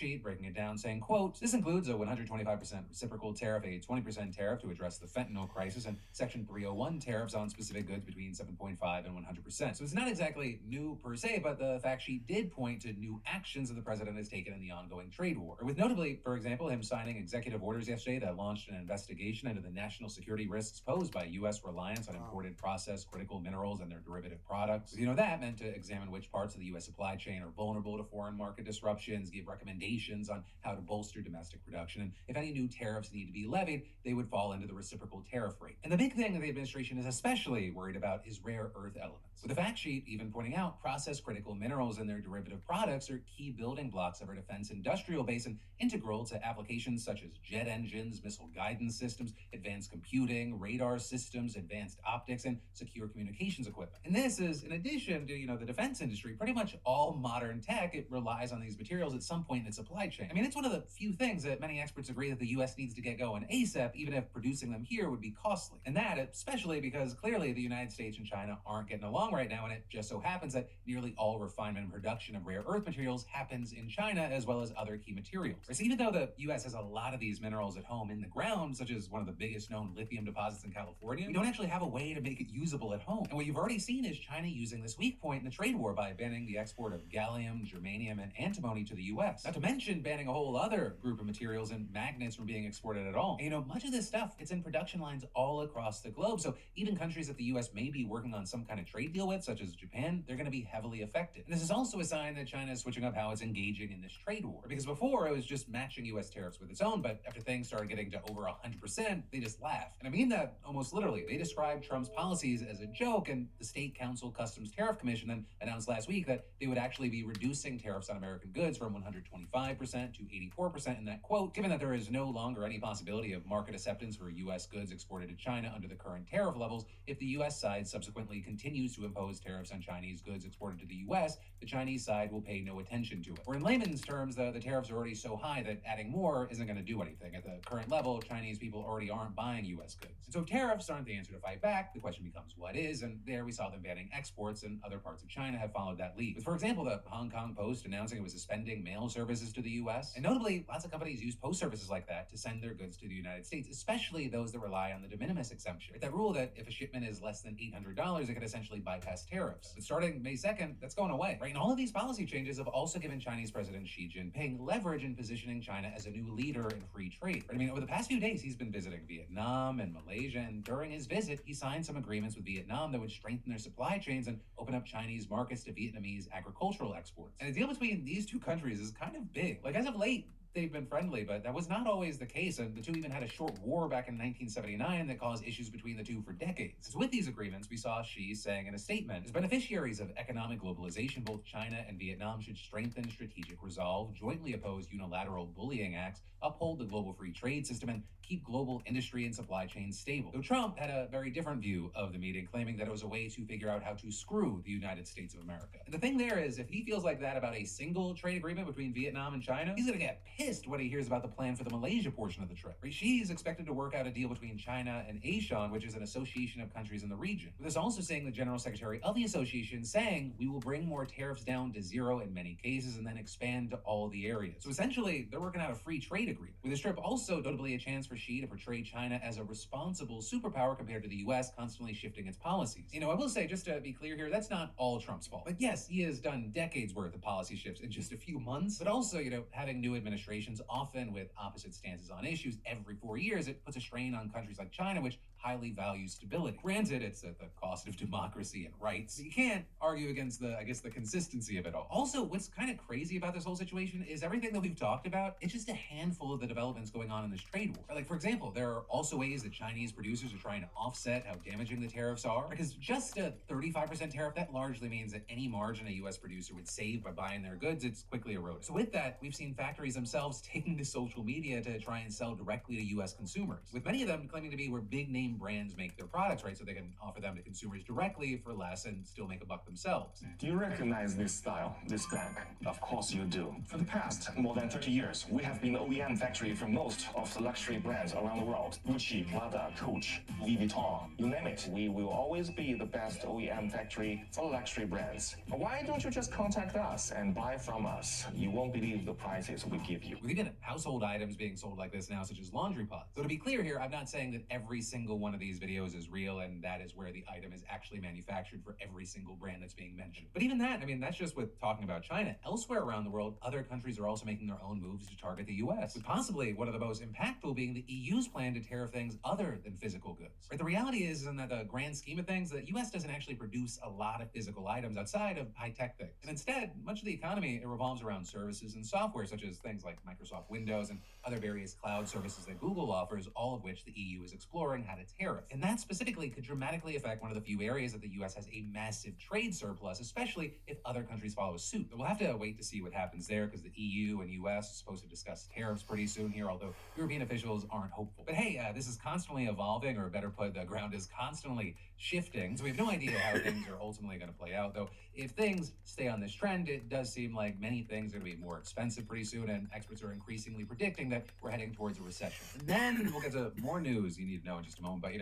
sheet breaking it down, saying, quote, "This includes a 125% reciprocal tariff, a 20% tariff to address the fentanyl crisis, and Section 301 tariffs on specific goods between 7.5 and 100%. So it's not exactly new per se, but the fact sheet did point to new actions that the president has taken in the ongoing trade war. With notably, for example, him signing executive orders yesterday that launched an investigation into the national security risks posed by U.S. reliance on imported processed critical minerals and their derivative products. That meant to examine which parts of the U.S. supply chain are vulnerable to foreign market disruptions, give recommendations on how to bolster domestic production, and if any new tariffs need to be levied, they would fall into the reciprocal tariff rate. And the big thing that the administration is especially worried about is rare earth elements, with the fact sheet even pointing out processed critical minerals and their derivative products are key building blocks of our defense industrial base and integral to applications such as jet engines, missile guidance systems, advanced computing, radar systems, advanced optics, and secure communications equipment. And this is in addition to, the defense industry. Pretty much all modern tech, it relies on these materials at some point in its supply chain. I mean, it's one of the few things that many experts agree that the U.S. needs to get going ASAP, even if producing them here would be costly. And that especially because clearly the United States and China aren't getting along right now, and it just so happens that nearly all refinement and production of rare earth materials happens in China, as well as other key materials. So even though the U.S. has a lot of these minerals at home in the ground, such as one of the biggest known lithium deposits in California, we don't actually have a way to make it usable at home. And what you've already seen is China using this weak point in the trade war by banning the export of gallium, germanium, and antimony to the U.S. Not to mention banning a whole other group of materials and magnets from being exported at all. And much of this stuff, it's in production lines all across the globe. So even countries that the U.S. may be working on some kind of trade deal with, such as Japan, they're going to be heavily affected. And this is also a sign that China is switching up how it's engaging in this trade war. Because before, it was just matching U.S. tariffs with its own, but after things started getting to over 100%, they just laughed. And I mean that almost literally. They described Trump's policies as a joke, and the State Council Customs Tariff Commission then announced last week that they would actually be reducing tariffs on American goods from 125% to 84% in that quote, given that there is no longer any possibility of market acceptance for U.S. goods exported to China under the current tariff levels. If the U.S. side subsequently continues to impose tariffs on Chinese goods exported to the U.S., the Chinese side will pay no attention to it. Or in layman's terms, the tariffs are already so high that adding more isn't going to do anything. At the current level, Chinese people already aren't buying U.S. goods. And so if tariffs aren't the answer to fight back, the question becomes what is? And there we saw them banning exports, and other parts of China have followed that lead. With, for example, the Hong Kong Post announcing it was suspending mail services to the U.S. And notably, lots of companies use post services like that to send their goods to the United States, especially those that rely on the de minimis exemption. That rule that if a shipment is less than $800, it could essentially bypass tariffs. But starting May 2nd, that's going away, right? And all of these policy changes have also given Chinese President Xi Jinping leverage in positioning China as a new leader in free trade. Right? I mean, over the past few days, he's been visiting Vietnam and Malaysia, and during his visit, he signed some agreements with Vietnam that would strengthen their supply chains and open up Chinese markets to Vietnamese agricultural exports. And the deal between these two countries is kind of big. Like, as of late, they've been friendly, but that was not always the case, and the two even had a short war back in 1979 that caused issues between the two for decades. So with these agreements, we saw Xi saying in a statement, as beneficiaries of economic globalization, both China and Vietnam should strengthen strategic resolve, jointly oppose unilateral bullying acts, uphold the global free trade system, and keep global industry and supply chains stable. Though Trump had a very different view of the meeting, claiming that it was a way to figure out how to screw the United States of America. And the thing there is, if he feels like that about a single trade agreement between Vietnam and China, he's gonna get pissed when he hears about the plan for the Malaysia portion of the trip. Xi's expected to work out a deal between China and ASEAN, which is an association of countries in the region. With this also saying the General Secretary of the association saying, we will bring more tariffs down to zero in many cases and then expand to all the areas. So essentially, they're working out a free trade agreement. With this trip also notably a chance for Xi to portray China as a responsible superpower compared to the US, constantly shifting its policies. I will say, just to be clear here, that's not all Trump's fault. But yes, he has done decades worth of policy shifts in just a few months. But also, having new administrations often with opposite stances on issues every 4 years, it puts a strain on countries like China, which highly values stability. Granted, it's at the cost of democracy and rights. You can't argue against the consistency of it all. Also, what's kind of crazy about this whole situation is everything that we've talked about, it's just a handful of the developments going on in this trade war. Like, for example, there are also ways that Chinese producers are trying to offset how damaging the tariffs are. Because just a 35% tariff, that largely means that any margin a US producer would save by buying their goods, it's quickly eroded. So with that, we've seen factories themselves taking to social media to try and sell directly to US consumers, with many of them claiming to be where big name name brands make their products, right? So they can offer them to consumers directly for less and still make a buck themselves. Do you recognize this style, this brand? Of course you do. For the past more than 30 years, we have been the OEM factory for most of the luxury brands around the world. Gucci, Prada, Coach, Louis Vuitton, you name it. We will always be the best OEM factory for luxury brands. Why don't you just contact us and buy from us? You won't believe the prices we give you. With even household items being sold like this now, such as laundry pods. So to be clear here, I'm not saying that every single one of these videos is real and that is where the item is actually manufactured for every single brand that's being mentioned. But even that, I mean, that's just with talking about China. Elsewhere around the world, other countries are also making their own moves to target the US, with possibly one of the most impactful being the EU's plan to tariff things other than physical goods. Right? The reality is in the grand scheme of things, the US doesn't actually produce a lot of physical items outside of high-tech things. And instead, much of the economy, it revolves around services and software, such as things like Microsoft Windows and other various cloud services that Google offers, all of which the EU is exploring how to tariff. And that specifically could dramatically affect one of the few areas that the US has a massive trade surplus, especially if other countries follow suit. But we'll have to wait to see what happens there, because the EU and US are supposed to discuss tariffs pretty soon here, although European officials aren't hopeful. But hey, this is constantly evolving, or better put, the ground is constantly shifting, so we have no idea how things are ultimately going to play out. Though if things stay on this trend, it does seem like many things are going to be more expensive pretty soon, and experts are increasingly predicting that we're heading towards a recession. And then we'll get to more news you need to know in just a moment. But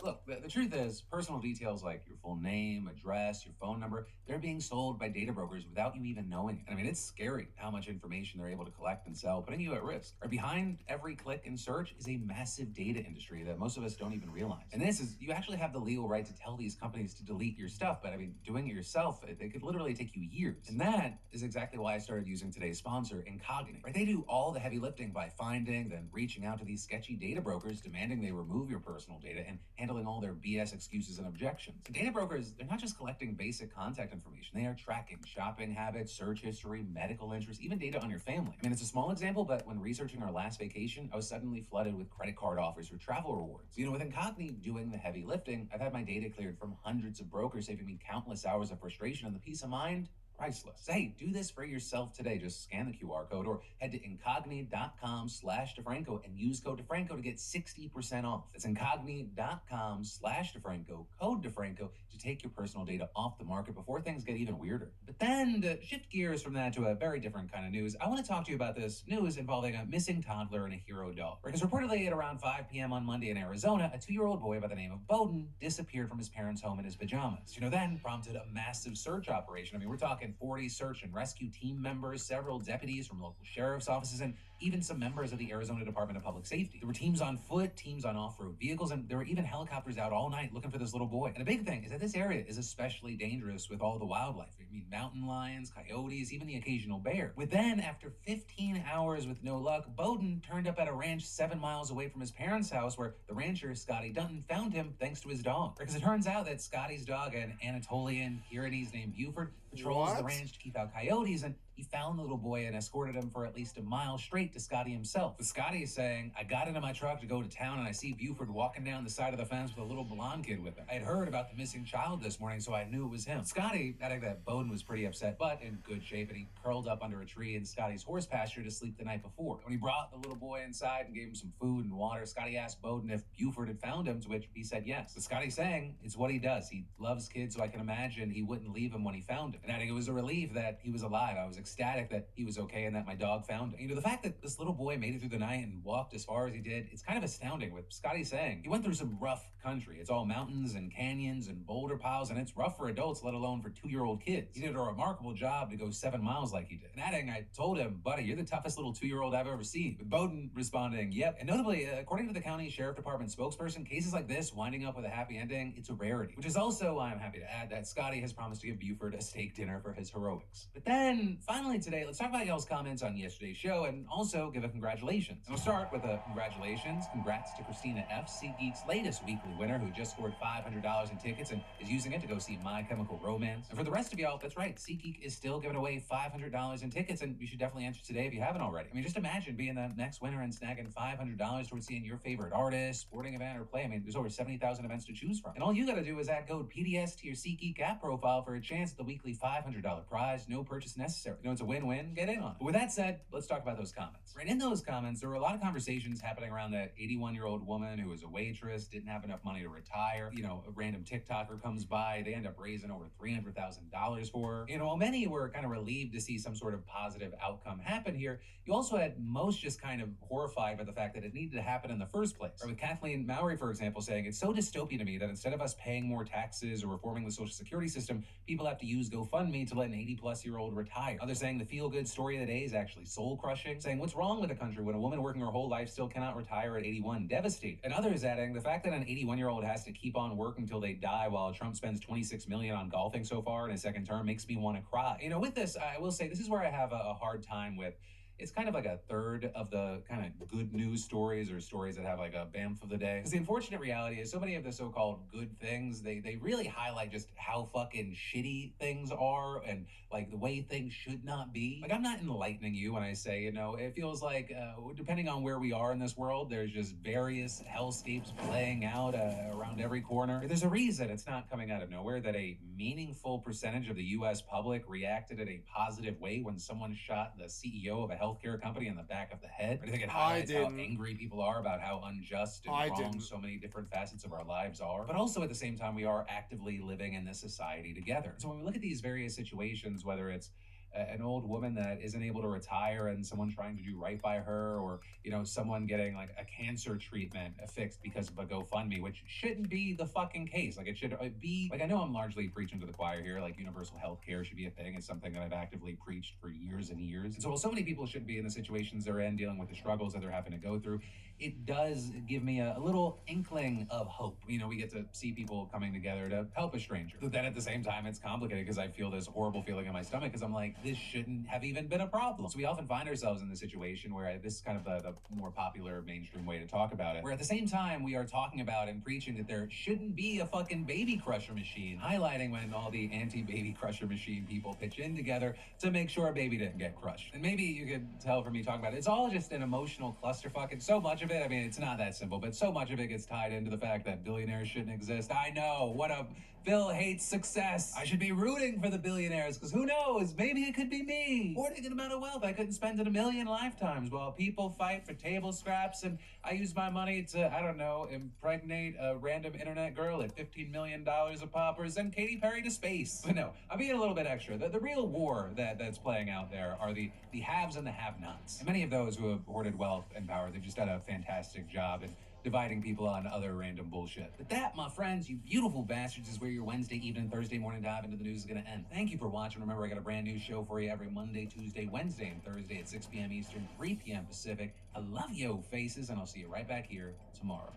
look, the truth is, personal details like your full name, address, your phone number, they're being sold by data brokers without you even knowing it. And I mean, it's scary how much information they're able to collect and sell, putting you at risk. Or behind every click and search is a massive data industry that most of us don't even realize. And this is, you actually have the legal right to tell these companies to delete your stuff, but I mean, doing it yourself, it could literally take you years. And that is exactly why I started using today's sponsor, Incogni. Right? They do all the heavy lifting by finding, then reaching out to these sketchy data brokers, demanding they remove your personal data, and handling all their BS excuses and objections. And data brokers, they're not just collecting basic contact information, they are tracking shopping habits, search history, medical interests, even data on your family. I mean, it's a small example, but when researching our last vacation, I was suddenly flooded with credit card offers for travel rewards. With Incogni doing the heavy lifting, I've had my data cleared from hundreds of brokers, saving me countless hours of frustration, and the peace of mind, priceless. So, hey, do this for yourself today. Just scan the QR code or head to incogni.com/DeFranco and use code DeFranco to get 60% off. That's incogni.com/DeFranco, code DeFranco, to take your personal data off the market before things get even weirder. But then to shift gears from that to a very different kind of news, I want to talk to you about this news involving a missing toddler and a hero dog. Because reportedly at around 5 p.m. on Monday in Arizona, a 2-year-old boy by the name of Bowden disappeared from his parents' home in his pajamas. Then prompted a massive search operation. I mean, we're talking 40 search and rescue team members, several deputies from local sheriff's offices, and even some members of the Arizona Department of Public Safety. There were teams on foot, teams on off-road vehicles, and there were even helicopters out all night looking for this little boy. And the big thing is that this area is especially dangerous with all the wildlife. I mean, mountain lions, coyotes, even the occasional bear. With then, after 15 hours with no luck, Bowden turned up at a ranch 7 miles away from his parents' house, where the rancher, Scotty Dutton, found him thanks to his dog. Because it turns out that Scotty's dog, an Anatolian Pyrenees named Buford, patrols the ranch to keep out coyotes, and he found the little boy and escorted him for at least a mile straight to Scotty himself. With Scotty saying, "I got into my truck to go to town and I see Buford walking down the side of the fence with a little blonde kid with him. I had heard about the missing child this morning, so I knew it was him." Scotty, adding that Bowden was pretty upset, but in good shape, and he curled up under a tree in Scotty's horse pasture to sleep the night before. When he brought the little boy inside and gave him some food and water, Scotty asked Bowden if Buford had found him, to which he said yes. With Scotty saying, "It's what he does. He loves kids, so I can imagine he wouldn't leave him when he found him." And adding, "It was a relief that he was alive. I was ecstatic that he was okay and that my dog found him." The fact that this little boy made it through the night and walked as far as he did, it's kind of astounding, with Scotty saying he went through some rough country. It's all mountains and canyons and boulder piles, and it's rough for adults, let alone for 2-year-old kids. He did a remarkable job to go 7 miles like he did. And adding, "I told him, buddy, you're the toughest little 2-year-old I've ever seen." With Bowden responding, "Yep." And notably, according to the county sheriff department spokesperson, cases like this winding up with a happy ending, it's a rarity. Which is also why I'm happy to add that Scotty has promised to give Buford a steak dinner for his heroics. But then, finally today, let's talk about y'all's comments on yesterday's show and also give a congratulations. And we'll start with a congratulations. Congrats to Christina F., SeatGeek's latest weekly winner, who just scored $500 in tickets and is using it to go see My Chemical Romance. And for the rest of y'all, that's right, SeatGeek is still giving away $500 in tickets, and you should definitely enter today if you haven't already. I mean, just imagine being the next winner and snagging $500 towards seeing your favorite artist, sporting event, or play. I mean, there's over 70,000 events to choose from. And all you gotta do is add code PDS to your SeatGeek app profile for a chance at the weekly $500 prize. No purchase necessary. it's a win-win, get in on it. But with that said, let's talk about those comments. Right, in those comments, there were a lot of conversations happening around that 81-year-old woman who was a waitress, didn't have enough money to retire. A random TikToker comes by, they end up raising over $300,000 for her. While many were kind of relieved to see some sort of positive outcome happen here, you also had most just kind of horrified by the fact that it needed to happen in the first place. Or with Kathleen Mowry, for example, saying, it's so dystopian to me that instead of us paying more taxes or reforming the social security system, people have to use GoFundMe to let an 80-plus-year-old retire. Others saying the feel-good story of the day is actually soul-crushing, saying what's wrong with the country when a woman working her whole life still cannot retire at 81, devastating. And others adding, the fact that an 81-year-old has to keep on working until they die while Trump spends $26 million on golfing so far in his second term makes me want to cry. With this, I will say this is where I have a hard time with. It's kind of like a third of the kind of good news stories or stories that have like a BAMF of the day. Because the unfortunate reality is so many of the so-called good things, they really highlight just how fucking shitty things are and like the way things should not be. Like, I'm not enlightening you when I say, it feels like depending on where we are in this world, there's just various hellscapes playing out around every corner. There's a reason it's not coming out of nowhere that a meaningful percentage of the U.S. public reacted in a positive way when someone shot the CEO of a healthcare company in the back of the head. I think it highlights how angry people are about how unjust and wrong so many different facets of our lives are. But also at the same time, we are actively living in this society together. So when we look at these various situations, whether it's an old woman that isn't able to retire and someone trying to do right by her, or someone getting like a cancer treatment fixed because of a GoFundMe, which shouldn't be the fucking case. Like, it should be like, I know I'm largely preaching to the choir here, like universal health care should be a thing. It's something that I've actively preached for years and years. And so while so many people shouldn't be in the situations they're in, dealing with the struggles that they're having to go through, it does give me a little inkling of hope. We get to see people coming together to help a stranger. But then at the same time, it's complicated because I feel this horrible feeling in my stomach because I'm like, this shouldn't have even been a problem. So we often find ourselves in the situation where this is kind of the more popular mainstream way to talk about it, where at the same time we are talking about and preaching that there shouldn't be a fucking baby crusher machine, highlighting when all the anti-baby crusher machine people pitch in together to make sure a baby didn't get crushed. And maybe you could tell from me talking about it, it's all just an emotional clusterfuck, and so much of it, I mean, it's not that simple, but so much of it gets tied into the fact that billionaires shouldn't exist. I know, what a Bill hates success. I should be rooting for the billionaires because who knows, maybe it could be me. Or a good amount of wealth I couldn't spend in a million lifetimes while people fight for table scraps and I use my money to, I don't know, impregnate a random internet girl at $15 million a pop or send Katy Perry to space. But no, I'm being a little bit extra. The real war that's playing out there are the haves and the have-nots. And many of those who have hoarded wealth and power, they've just done a fantastic job in dividing people on other random bullshit. But that, my friends, you beautiful bastards, is where your Wednesday evening, Thursday morning dive into the news is going to end. Thank you for watching. Remember, I got a brand new show for you every Monday, Tuesday, Wednesday, and Thursday at 6 p.m. Eastern, 3 p.m. Pacific. I love yo faces, and I'll see you right back here tomorrow.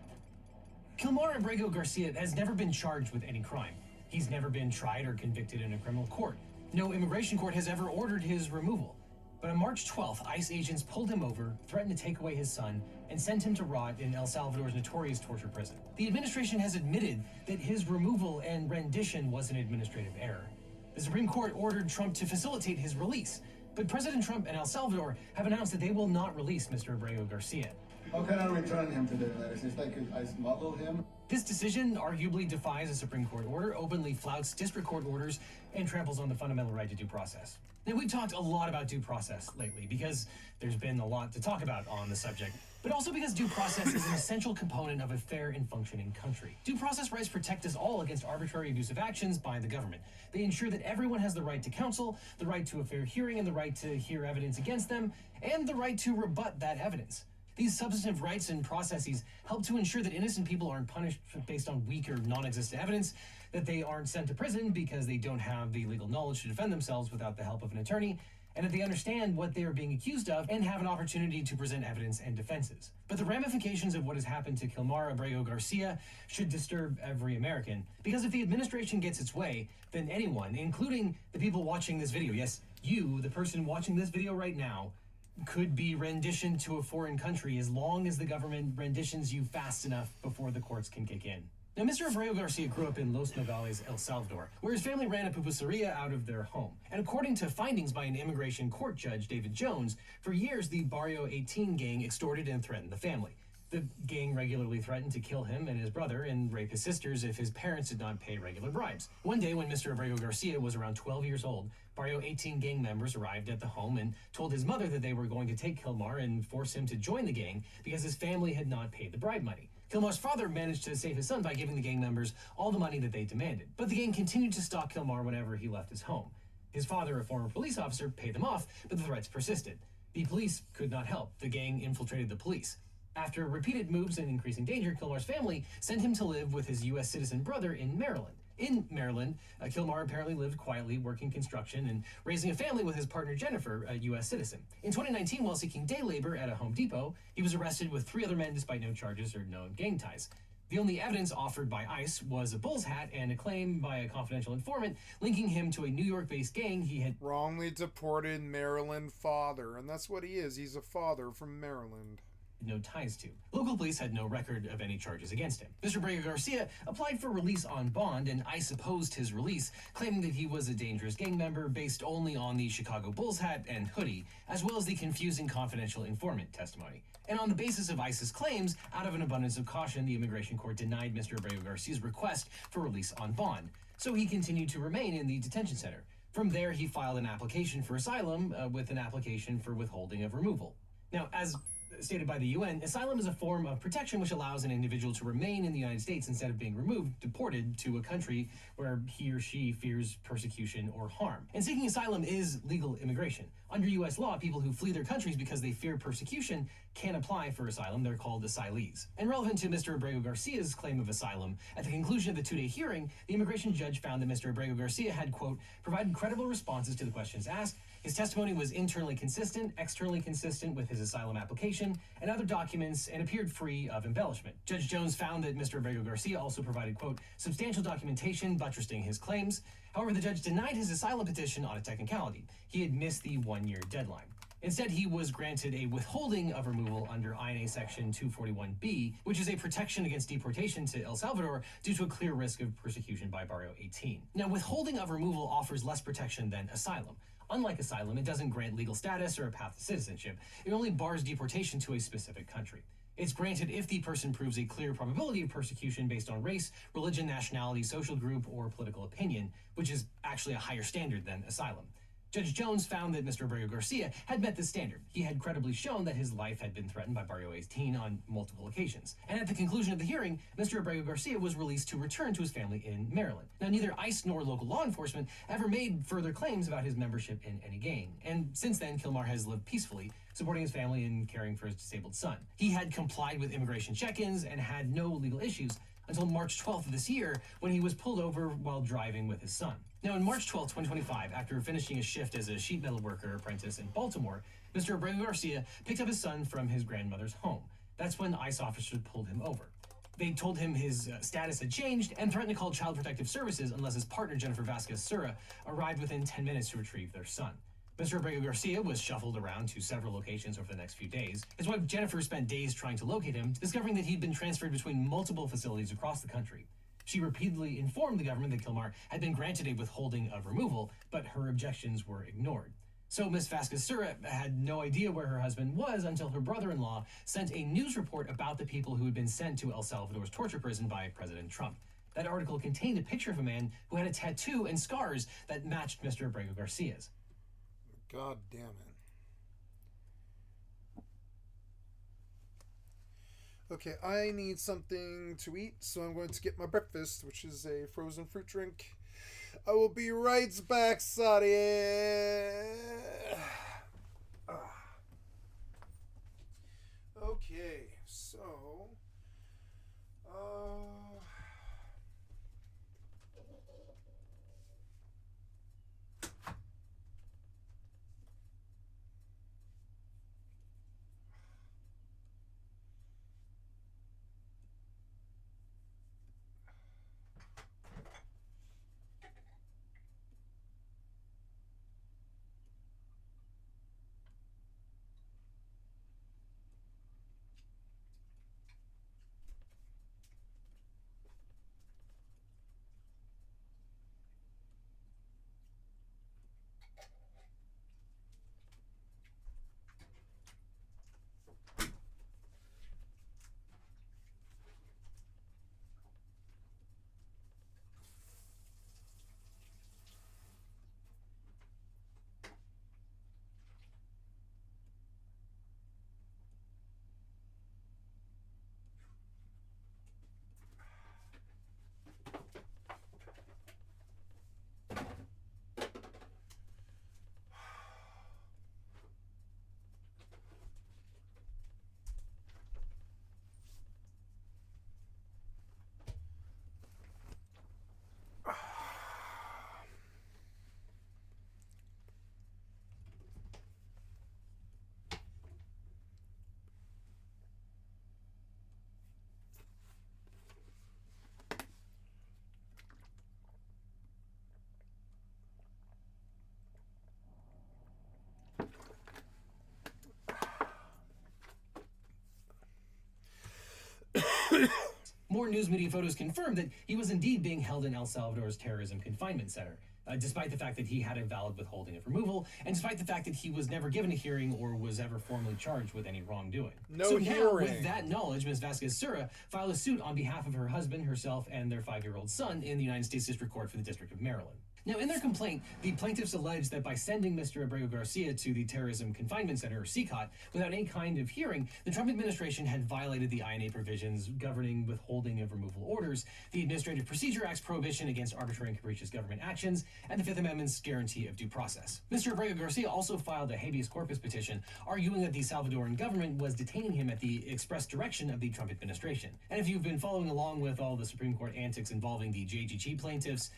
Kilmar Abrego Garcia has never been charged with any crime. He's never been tried or convicted in a criminal court. No immigration court has ever ordered his removal. But on March 12th, ICE agents pulled him over, threatened to take away his son, and sent him to rot in El Salvador's notorious torture prison. The administration has admitted that his removal and rendition was an administrative error. The Supreme Court ordered Trump to facilitate his release, but President Trump and El Salvador have announced that they will not release Mr. Abrego Garcia. How can I return him to the United States? Like I smuggled him? This decision arguably defies a Supreme Court order, openly flouts district court orders, and tramples on the fundamental right to due process. Now, we've talked a lot about due process lately because there's been a lot to talk about on the subject, but also because due process is an essential component of a fair and functioning country. Due process rights protect us all against arbitrary abusive actions by the government. They ensure that everyone has the right to counsel, the right to a fair hearing, and the right to hear evidence against them, and the right to rebut that evidence. These substantive rights and processes help to ensure that innocent people aren't punished based on weak or non-existent evidence, that they aren't sent to prison because they don't have the legal knowledge to defend themselves without the help of an attorney, and that they understand what they are being accused of and have an opportunity to present evidence and defenses. But the ramifications of what has happened to Kilmar Abrego Garcia should disturb every American, because if the administration gets its way, then anyone, including the people watching this video, yes, you, the person watching this video right now, could be renditioned to a foreign country as long as the government renditions you fast enough before the courts can kick in. Now, Mr. Abrego Garcia grew up in Los Nogales, El Salvador, where his family ran a pupuseria out of their home. And according to findings by an immigration court judge, David Jones, for years the Barrio 18 gang extorted and threatened the family. The gang regularly threatened to kill him and his brother and rape his sisters if his parents did not pay regular bribes. One day when Mr. Abrego Garcia was around 12 years old, Barrio 18 gang members arrived at the home and told his mother that they were going to take Kilmar and force him to join the gang because his family had not paid the bribe money. Kilmar's father managed to save his son by giving the gang members all the money that they demanded, but the gang continued to stalk Kilmar whenever he left his home. His father, a former police officer, paid them off, but the threats persisted. The police could not help. The gang infiltrated the police. After repeated moves and increasing danger, Kilmar's family sent him to live with his U.S. citizen brother in Maryland. In Maryland, Kilmar apparently lived quietly, working construction and raising a family with his partner Jennifer, a U.S. citizen. In 2019, while seeking day labor at a Home Depot, he was arrested with 3 other men despite no charges or known gang ties. The only evidence offered by ICE was a bull's hat and a claim by a confidential informant linking him to a New York-based gang he had wrongly deported Maryland father, and that's what he is. He's a father from Maryland. No ties to. Local police had no record of any charges against him. Mr. Abrego Garcia applied for release on bond, and ICE opposed his release, claiming that he was a dangerous gang member based only on the Chicago Bulls hat and hoodie, as well as the confusing confidential informant testimony. And on the basis of ICE's claims, out of an abundance of caution, the immigration court denied Mr. Abrego Garcia's request for release on bond. So he continued to remain in the detention center. From there, he filed an application for asylum with an application for withholding of removal. Now, as stated by the UN, asylum is a form of protection which allows an individual to remain in the United States instead of being removed, deported to a country where he or she fears persecution or harm. And seeking asylum is legal immigration. Under U.S. law, people who flee their countries because they fear persecution can apply for asylum. They're called asylees. And relevant to Mr. Abrego Garcia's claim of asylum, at the conclusion of the 2-day hearing, the immigration judge found that Mr. Abrego Garcia had, quote, provided credible responses to the questions asked. His testimony was internally consistent, externally consistent with his asylum application and other documents, and appeared free of embellishment. Judge Jones found that Mr. Abrego Garcia also provided, quote, substantial documentation buttressing his claims. However, the judge denied his asylum petition on a technicality. He had missed the 1-year deadline. Instead, he was granted a withholding of removal under INA Section 241B, which is a protection against deportation to El Salvador due to a clear risk of persecution by Barrio 18. Now, withholding of removal offers less protection than asylum. Unlike asylum, it doesn't grant legal status or a path to citizenship. It only bars deportation to a specific country. It's granted if the person proves a clear probability of persecution based on race, religion, nationality, social group, or political opinion, which is actually a higher standard than asylum. Judge Jones found that Mr. Abrego Garcia had met this standard. He had credibly shown that his life had been threatened by Barrio 18 on multiple occasions. And at the conclusion of the hearing, Mr. Abrego Garcia was released to return to his family in Maryland. Now, neither ICE nor local law enforcement ever made further claims about his membership in any gang. And since then, Kilmar has lived peacefully, supporting his family and caring for his disabled son. He had complied with immigration check-ins and had no legal issues until March 12th of this year, when he was pulled over while driving with his son. Now, on March 12th, 2025, after finishing a shift as a sheet metal worker apprentice in Baltimore, Mr. Abrego Garcia picked up his son from his grandmother's home. That's when ICE officers pulled him over. They told him his status had changed and threatened to call Child Protective Services unless his partner, Jennifer Vasquez-Sura, arrived within 10 minutes to retrieve their son. Mr. Abrego Garcia was shuffled around to several locations over the next few days. His wife Jennifer spent days trying to locate him, discovering that he'd been transferred between multiple facilities across the country. She repeatedly informed the government that Kilmar had been granted a withholding of removal, but her objections were ignored. So Ms. Vasquez-Sura had no idea where her husband was until her brother-in-law sent a news report about the people who had been sent to El Salvador's torture prison by President Trump. That article contained a picture of a man who had a tattoo and scars that matched Mr. Abrego Garcia's. God damn it. Okay, I need something to eat, so I'm going to get my breakfast, which is a frozen fruit drink. I will be right back, Sadia. Okay, so... More news media photos confirmed that he was indeed being held in El Salvador's terrorism confinement center, despite the fact that he had a valid withholding of removal, and despite the fact that he was never given a hearing or was ever formally charged with any wrongdoing. No Now, hearing. with that knowledge, Ms. Vasquez-Sura filed a suit on behalf of her husband, herself, and their 5-year-old son in the United States District Court for the District of Maryland. Now, in their complaint, the plaintiffs allege that by sending Mr. Abrego Garcia to the Terrorism Confinement Center, or CCOT, without any kind of hearing, the Trump administration had violated the INA provisions governing withholding of removal orders, the Administrative Procedure Act's prohibition against arbitrary and capricious government actions, and the Fifth Amendment's guarantee of due process. Mr. Abrego Garcia also filed a habeas corpus petition, arguing that the Salvadoran government was detaining him at the express direction of the Trump administration. And if you've been following along with all the Supreme Court antics involving the JGG plaintiffs,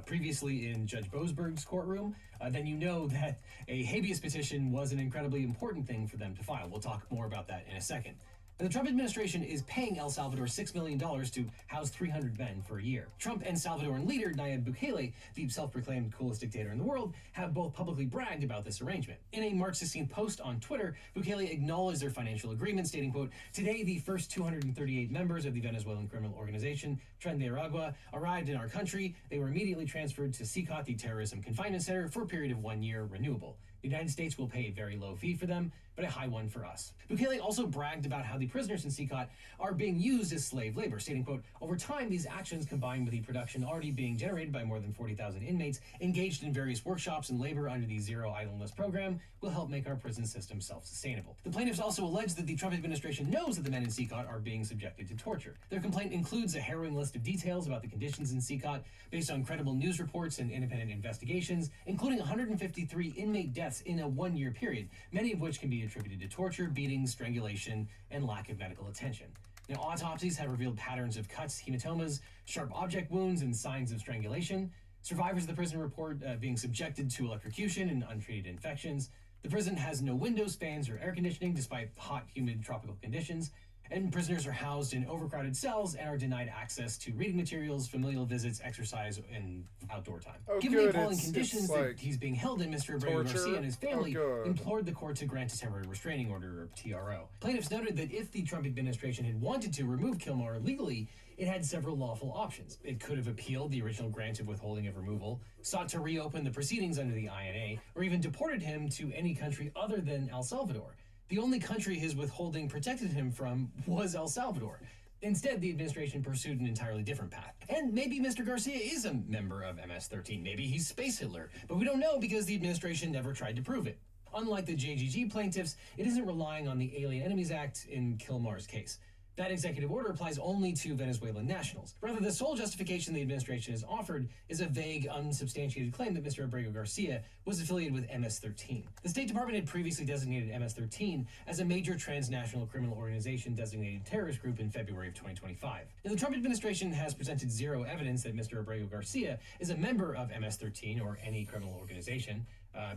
previously in Judge Boasberg's courtroom, then you know that a habeas petition was an incredibly important thing for them to file. We'll talk more about that in a second. And the Trump administration is paying El Salvador $6 million to house 300 men for a year. Trump and Salvadoran leader Nayib Bukele, the self-proclaimed coolest dictator in the world, have both publicly bragged about this arrangement. In a March 16th post on Twitter, Bukele acknowledged their financial agreement, stating, quote, "Today, the first 238 members of the Venezuelan criminal organization, Tren de Aragua, arrived in our country. They were immediately transferred to CCOT, the Terrorism Confinement Center, for a period of 1 year, renewable. The United States will pay a very low fee for them, but a high one for us." Bukele also bragged about how the prisoners in CCOT are being used as slave labor, stating, quote, "Over time, these actions, combined with the production already being generated by more than 40,000 inmates engaged in various workshops and labor under the Zero Idleness program, will help make our prison system self-sustainable." The plaintiffs also allege that the Trump administration knows that the men in CCOT are being subjected to torture. Their complaint includes a harrowing list of details about the conditions in CCOT based on credible news reports and independent investigations, including 153 inmate deaths in a 1-year period, many of which can be attributed to torture, beatings, strangulation, and lack of medical attention. Now, autopsies have revealed patterns of cuts, hematomas, sharp object wounds, and signs of strangulation. Survivors of the prison report being subjected to electrocution and untreated infections. The prison has no windows, fans, or air conditioning despite hot, humid, tropical conditions. And prisoners are housed in overcrowded cells and are denied access to reading materials, familial visits, exercise, and outdoor time. Oh, Given good. the appalling It's conditions like that he's being held in, Mr. Abrego torture? Garcia and his family Oh, good. implored the court to grant a temporary restraining order, or TRO. Plaintiffs noted that if the Trump administration had wanted to remove Kilmar legally, it had several lawful options. It could have appealed the original grant of withholding of removal, sought to reopen the proceedings under the INA, or even deported him to any country other than El Salvador. The only country his withholding protected him from was El Salvador. Instead, the administration pursued an entirely different path. And maybe Mr. Garcia is a member of MS-13. Maybe he's Space Hitler. But we don't know because the administration never tried to prove it. Unlike the JGG plaintiffs, it isn't relying on the Alien Enemies Act in Kilmar's case. That executive order applies only to Venezuelan nationals. Rather, the sole justification the administration has offered is a vague, unsubstantiated claim that Mr. Abrego Garcia was affiliated with MS-13. The State Department had previously designated MS-13 as a major transnational criminal organization designated terrorist group in February of 2025. Now, the Trump administration has presented zero evidence that Mr. Abrego Garcia is a member of MS-13 or any criminal organization.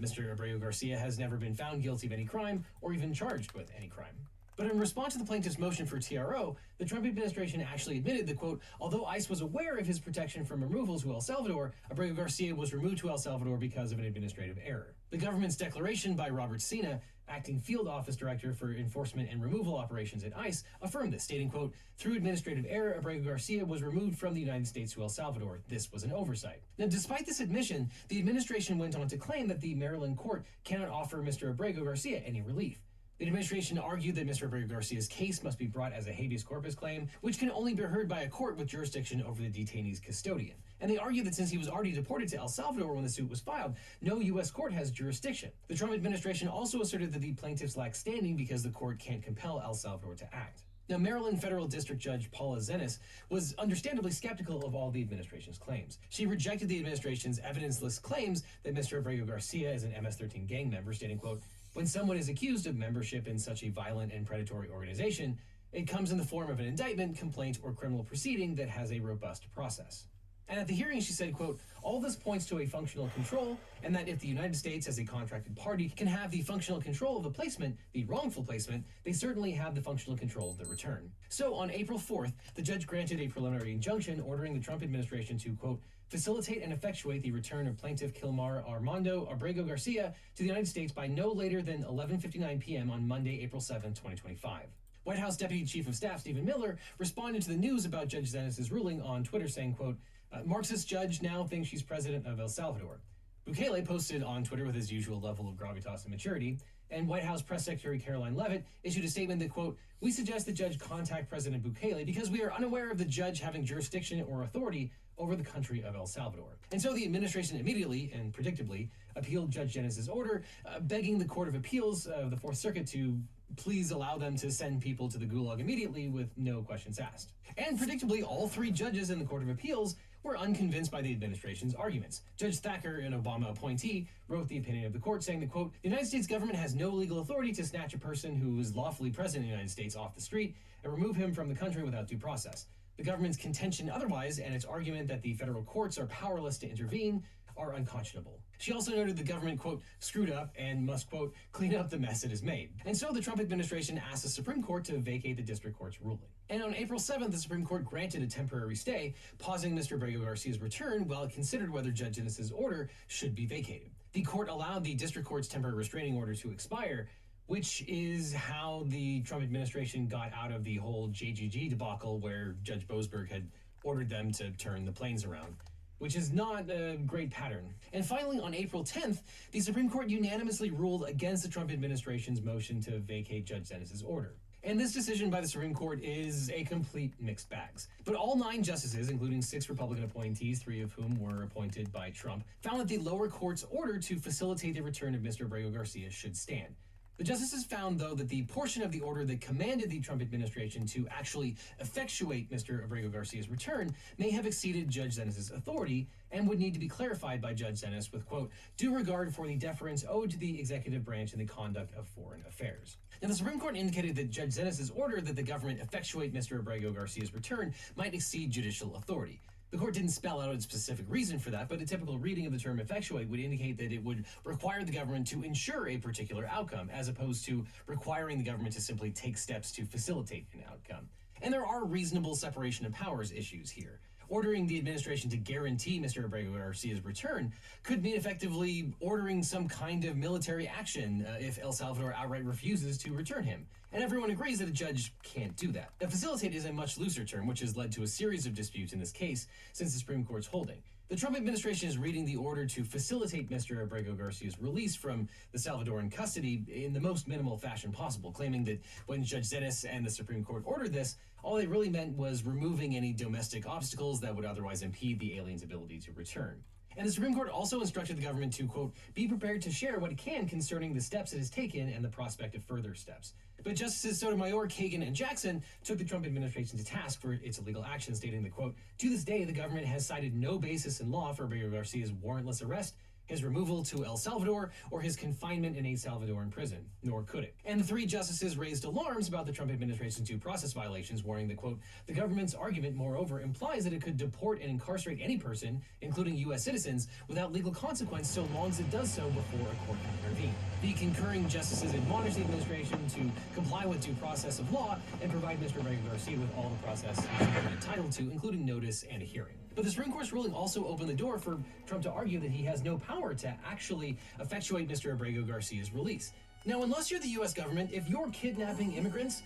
Mr. Abrego Garcia has never been found guilty of any crime or even charged with any crime. But in response to the plaintiff's motion for TRO, the Trump administration actually admitted that, quote, although ICE was aware of his protection from removal to El Salvador, Abrego Garcia was removed to El Salvador because of an administrative error. The government's declaration by Robert Sina, acting field office director for enforcement and removal operations at ICE, affirmed this, stating, quote, through administrative error, Abrego Garcia was removed from the United States to El Salvador. This was an oversight. Now, despite this admission, the administration went on to claim that the Maryland court cannot offer Mr. Abrego Garcia any relief. The administration argued that Mr. Abrego Garcia's case must be brought as a habeas corpus claim, which can only be heard by a court with jurisdiction over the detainee's custodian. And they argued that since he was already deported to El Salvador when the suit was filed, no U.S. court has jurisdiction. The Trump administration also asserted that the plaintiffs lack standing because the court can't compel El Salvador to act. Now, Maryland Federal District Judge Paula Zenas was understandably skeptical of all the administration's claims. She rejected the administration's evidence-less claims that Mr. Abrego Garcia is an MS-13 gang member, stating, quote, when someone is accused of membership in such a violent and predatory organization, it comes in the form of an indictment, complaint, or criminal proceeding that has a robust process. And at the hearing, she said, quote, all this points to a functional control, and that if the United States as a contracted party can have the functional control of the placement, the wrongful placement, they certainly have the functional control of the return. So on April 4th, the judge granted a preliminary injunction ordering the Trump administration to, quote, facilitate and effectuate the return of plaintiff Kilmar Armando Abrego Garcia to the United States by no later than 11:59 p.m. on Monday, April 7, 2025. White House Deputy Chief of Staff Stephen Miller responded to the news about Judge Dennis's ruling on Twitter saying, quote, Marxist judge now thinks she's president of El Salvador. Bukele posted on Twitter with his usual level of gravitas and maturity, and White House Press Secretary Caroline Leavitt issued a statement that, quote, we suggest the judge contact President Bukele because we are unaware of the judge having jurisdiction or authority over the country of El Salvador. And so the administration immediately and predictably appealed Judge Dennis's order, begging the Court of Appeals of the Fourth Circuit to please allow them to send people to the gulag immediately with no questions asked. And predictably, all three judges in the Court of Appeals were unconvinced by the administration's arguments. Judge Thacker, an Obama appointee, wrote the opinion of the court saying that, quote, the United States government has no legal authority to snatch a person who is lawfully present in the United States off the street and remove him from the country without due process. The government's contention otherwise, and its argument that the federal courts are powerless to intervene, are unconscionable. She also noted the government, quote, screwed up and must, quote, clean up the mess it has made. And so the Trump administration asked the Supreme Court to vacate the district court's ruling. And on April 7th, the Supreme Court granted a temporary stay, pausing Mr. Abrego Garcia's return while it considered whether Judge Dennis's order should be vacated. The court allowed the district court's temporary restraining order to expire, which is how the Trump administration got out of the whole JGG debacle where Judge Boasberg had ordered them to turn the planes around, which is not a great pattern. And finally, on April 10th, the Supreme Court unanimously ruled against the Trump administration's motion to vacate Judge Dennis's order. And this decision by the Supreme Court is a complete mixed bag. But all 9 justices, including 6 Republican appointees, 3 of whom were appointed by Trump, found that the lower court's order to facilitate the return of Mr. Abrego Garcia should stand. The justices found, though, that the portion of the order that commanded the Trump administration to actually effectuate Mr. Abrego Garcia's return may have exceeded Judge Dennis's authority and would need to be clarified by Judge Dennis with, quote, due regard for the deference owed to the executive branch in the conduct of foreign affairs. Now, the Supreme Court indicated that Judge Dennis's order that the government effectuate Mr. Abrego Garcia's return might exceed judicial authority. The court didn't spell out a specific reason for that, but a typical reading of the term effectuate would indicate that it would require the government to ensure a particular outcome, as opposed to requiring the government to simply take steps to facilitate an outcome. And there are reasonable separation of powers issues here. Ordering the administration to guarantee Mr. Abrego Garcia's return could mean effectively ordering some kind of military action if El Salvador outright refuses to return him. And everyone agrees that a judge can't do that. Now, facilitate is a much looser term, which has led to a series of disputes in this case since the Supreme Court's holding. The Trump administration is reading the order to facilitate Mr. Abrego Garcia's release from the Salvadoran custody in the most minimal fashion possible, claiming that when Judge Dennis and the Supreme Court ordered this, all they really meant was removing any domestic obstacles that would otherwise impede the alien's ability to return. And the Supreme Court also instructed the government to, quote, be prepared to share what it can concerning the steps it has taken and the prospect of further steps. But Justices Sotomayor, Kagan, and Jackson took the Trump administration to task for its illegal action, stating that, quote, to this day, the government has cited no basis in law for Abrego Garcia's warrantless arrest, his removal to El Salvador, or his confinement in a Salvadoran prison, nor could it. And the 3 justices raised alarms about the Trump administration's due process violations, warning that, quote, the government's argument, moreover, implies that it could deport and incarcerate any person, including U.S. citizens, without legal consequence so long as it does so before a court can intervene. The concurring justices admonished the administration to comply with due process of law and provide Mr. Abrego Garcia with all the process he should be entitled to, including notice and a hearing. But the Supreme Court's ruling also opened the door for Trump to argue that he has no power to actually effectuate Mr. Abrego Garcia's release. Now, unless you're the U.S. government, if you're kidnapping immigrants,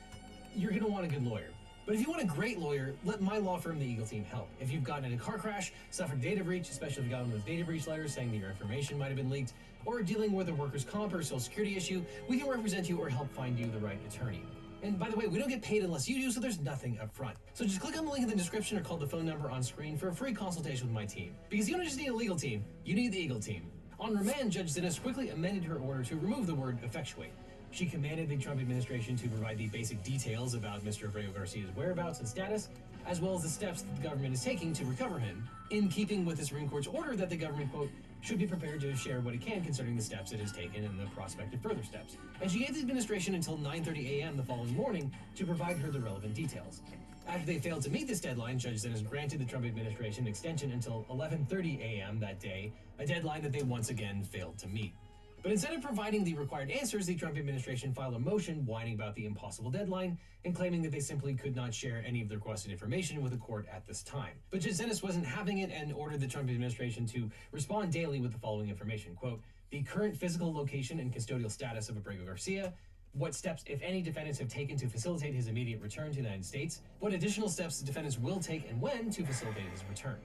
you're going to want a good lawyer. But if you want a great lawyer, let my law firm, the Eagle Team, help. If you've gotten in a car crash, suffered data breach, especially if you've gotten those data breach letters saying that your information might have been leaked, or are dealing with a workers' comp or social security issue, we can represent you or help find you the right attorney. And by the way, we don't get paid unless you do, so there's nothing up front. So just click on the link in the description or call the phone number on screen for a free consultation with my team. Because you don't just need a legal team, you need the Eagle Team. On remand, Judge Dennis quickly amended her order to remove the word effectuate. She commanded the Trump administration to provide the basic details about Mr. Abrego Garcia's whereabouts and status, as well as the steps that the government is taking to recover him, in keeping with the Supreme Court's order that the government, quote, should be prepared to share what it can concerning the steps it has taken and the prospect of further steps. And she gave the administration until 9:30 a.m. the following morning to provide her the relevant details. After they failed to meet this deadline, Judge Dennis granted the Trump administration extension until 11:30 a.m. that day, a deadline that they once again failed to meet. But instead of providing the required answers, the Trump administration filed a motion whining about the impossible deadline and claiming that they simply could not share any of the requested information with the court at this time. But Judge Dennis wasn't having it and ordered the Trump administration to respond daily with the following information, quote, the current physical location and custodial status of Abrego Garcia, what steps, if any, defendants have taken to facilitate his immediate return to the United States, what additional steps the defendants will take and when to facilitate his return.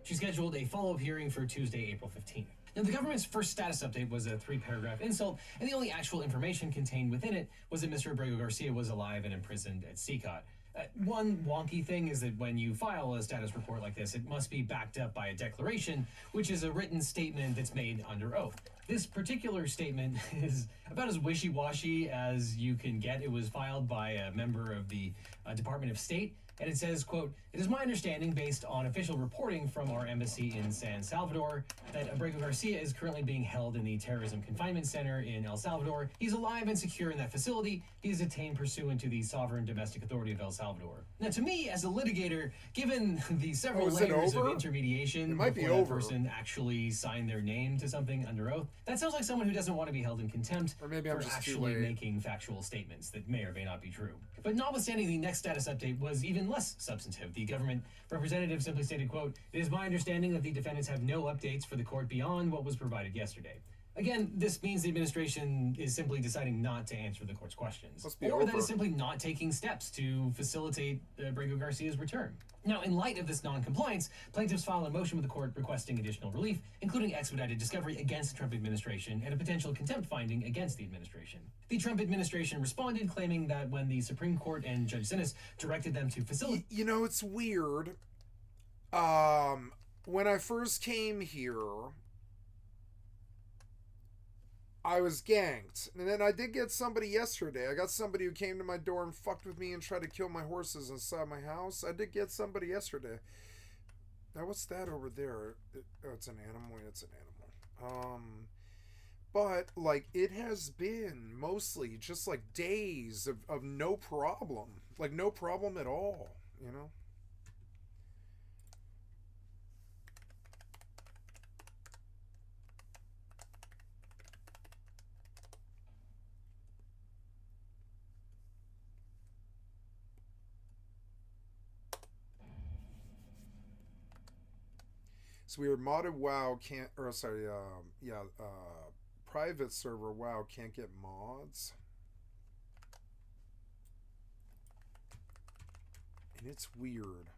She scheduled a follow-up hearing for Tuesday, April 15th. Now, the government's first status update was a 3-paragraph insult, and the only actual information contained within it was that Mr. Abrego Garcia was alive and imprisoned at Skycat. One wonky thing is that when you file a status report like this, it must be backed up by a declaration, which is a written statement that's made under oath. This particular statement is about as wishy-washy as you can get. It was filed by a member of the Department of State, and it says, quote, "It is my understanding, based on official reporting from our embassy in San Salvador, that Abrego Garcia is currently being held in the Terrorism Confinement Center in El Salvador. He's alive and secure in that facility. He is detained pursuant to the Sovereign Domestic Authority of El Salvador." Now, to me, as a litigator, given the several layers of intermediation it might before be that over. person actually signed their name to something under oath, that sounds like someone who doesn't want to be held in contempt Or maybe I'm for just too actually late. making factual statements that may or may not be true. But notwithstanding, the next status update was even less substantive. The government representative simply stated, quote, "It is my understanding that the defendants have no updates for the court beyond what was provided yesterday." Again, this means the administration is simply deciding not to answer the court's questions. Must be Or that over. it's simply not taking steps to facilitate Abrego Garcia's return. Now, in light of this non-compliance, plaintiffs filed a motion with the court requesting additional relief, including expedited discovery against the Trump administration and a potential contempt finding against the administration. The Trump administration responded, claiming that when the Supreme Court and Judge Sinis directed them to facilitate... You know, it's weird. When I first came here, I was ganked. And then I did get somebody yesterday. I got somebody who came to my door and fucked with me and tried to kill my horses inside my house. I did get somebody yesterday. Now, what's that over there? Oh, it's an animal. It's an animal. But, like, it has been mostly just, like, days of no problem. Like, no problem at all, you know? So we were modded WoW can't, or sorry, private server WoW can't get mods. And it's weird.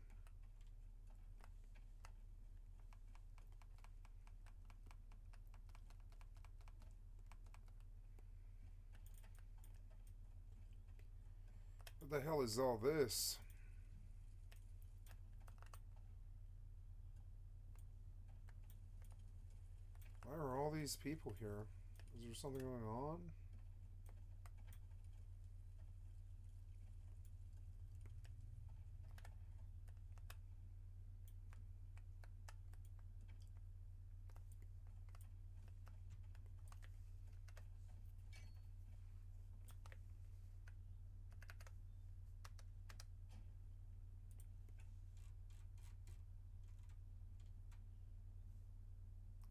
What the hell is all this? Why are all these people here? Is there something going on?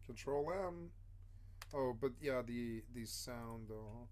Control M. Oh, but yeah, the sound though.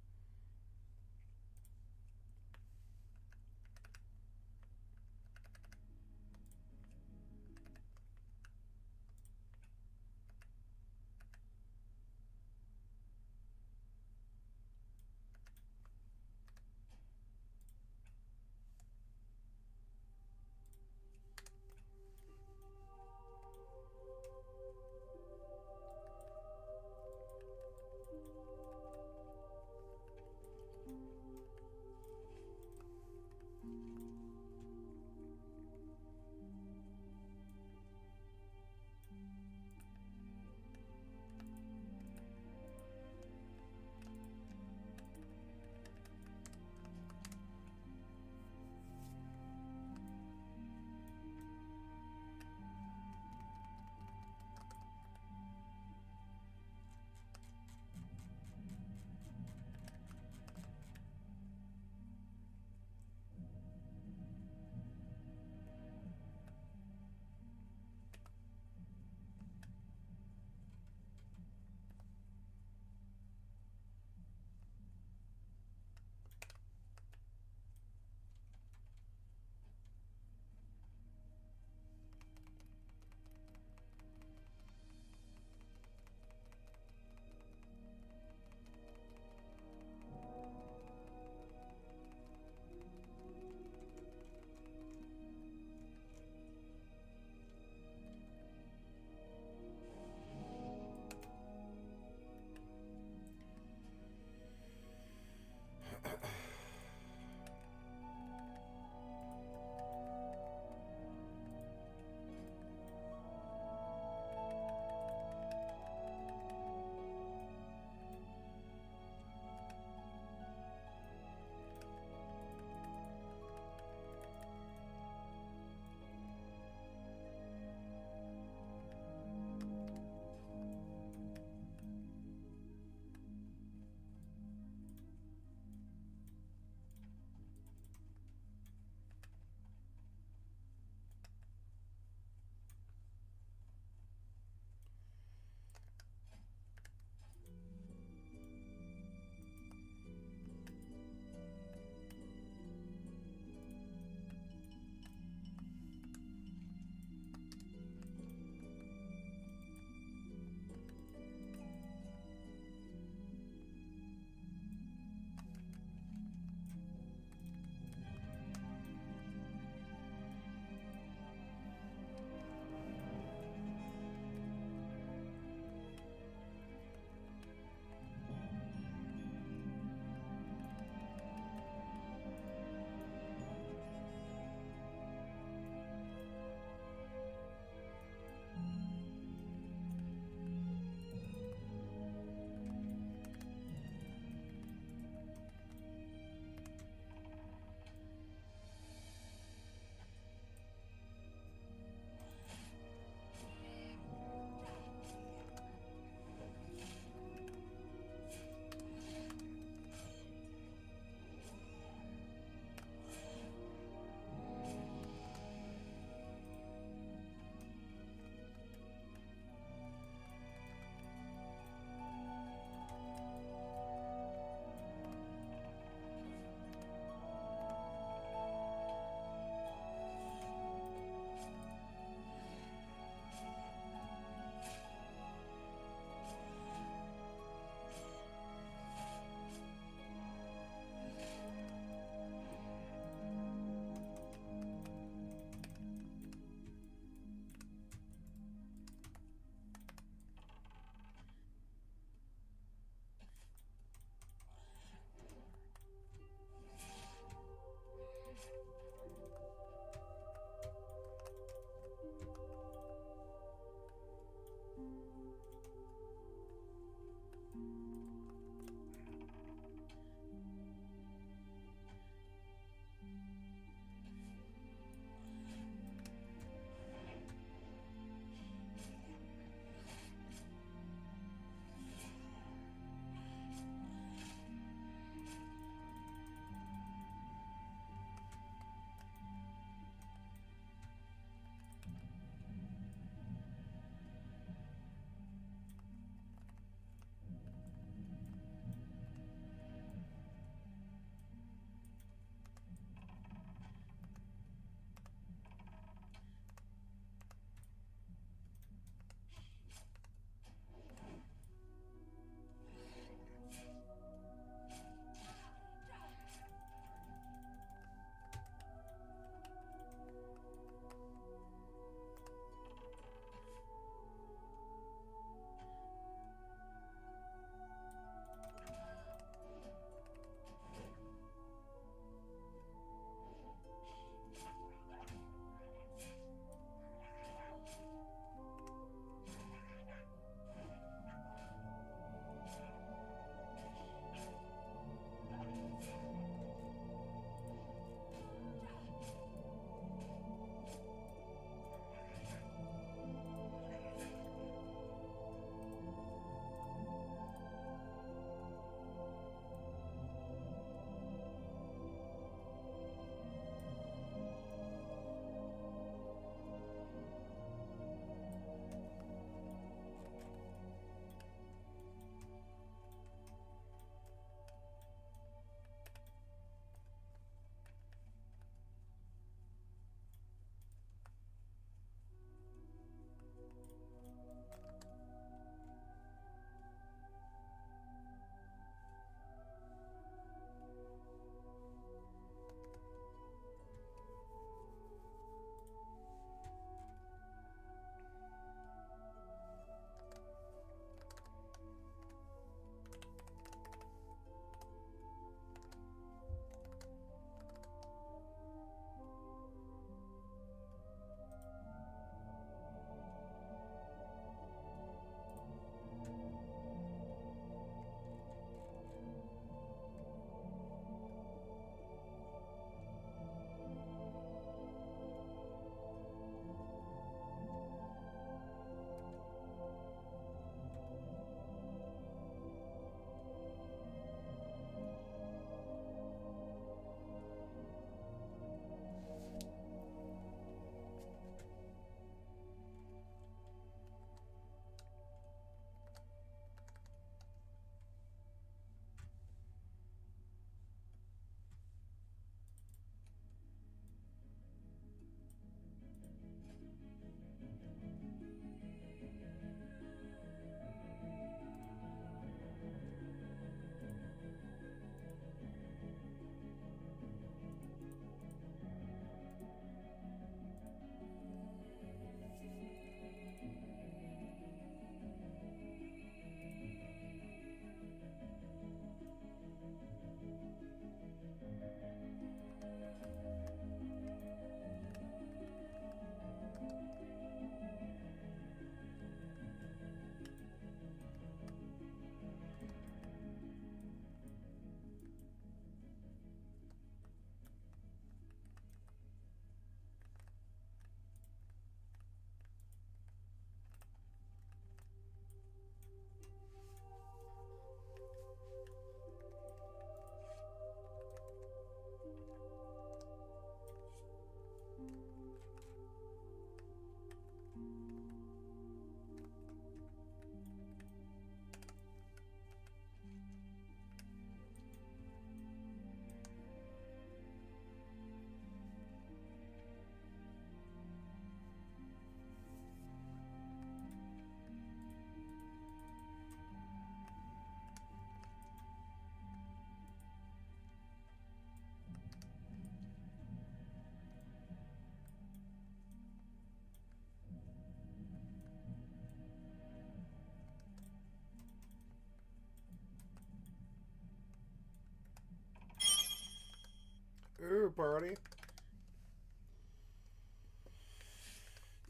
party.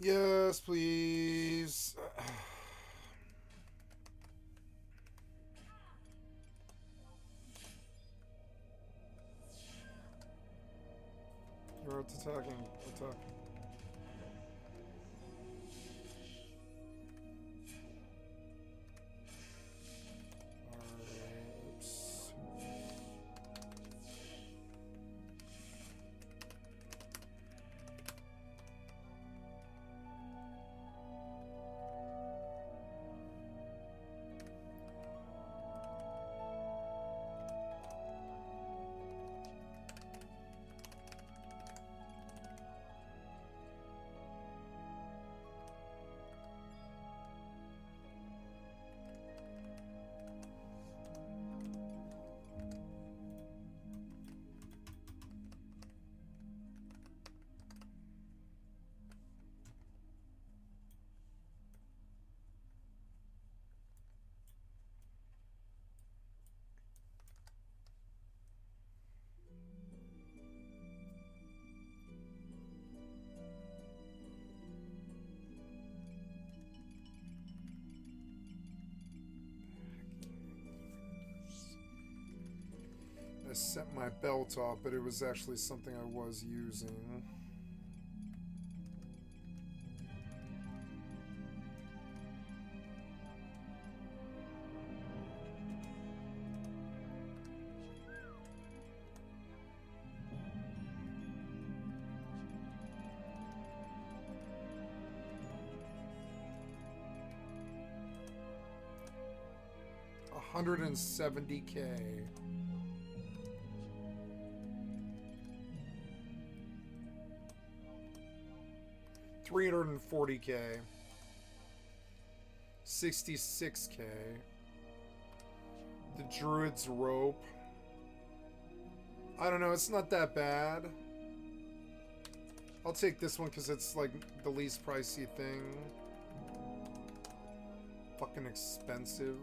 Yes, please. You're attacking. Attack. Oops. I set my belt off, but it was actually something I was using. $170K. $340K. $66K. The Druid's Rope. I don't know, it's not that bad. I'll take this one because it's like the least pricey thing. Fucking expensive.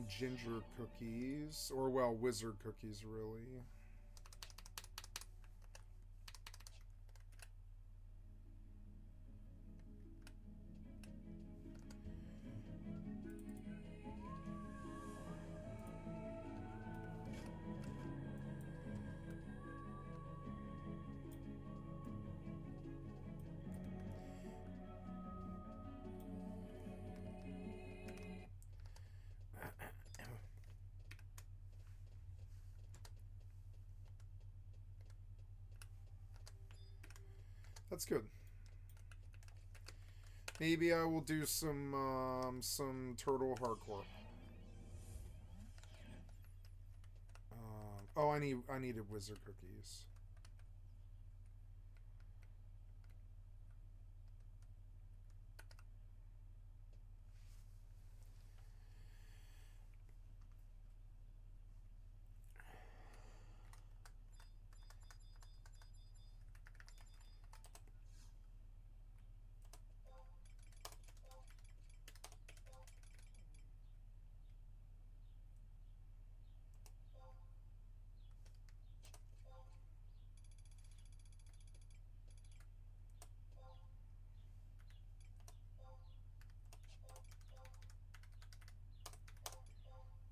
need ginger cookies. Or, well, wizard cookies, really. That's good. Maybe I will do some turtle hardcore. Oh, I needed wizard cookies.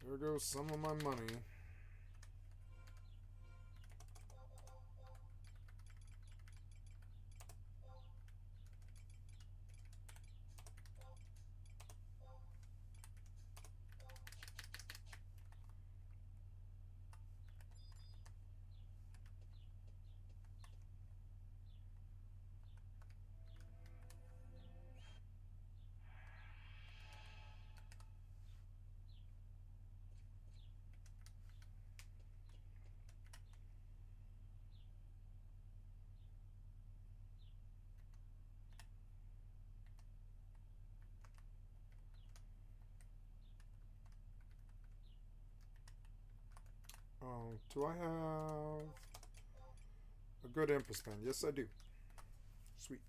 There goes some of my money. Oh, do I have a good Empress pen? Yes, I do. Sweet.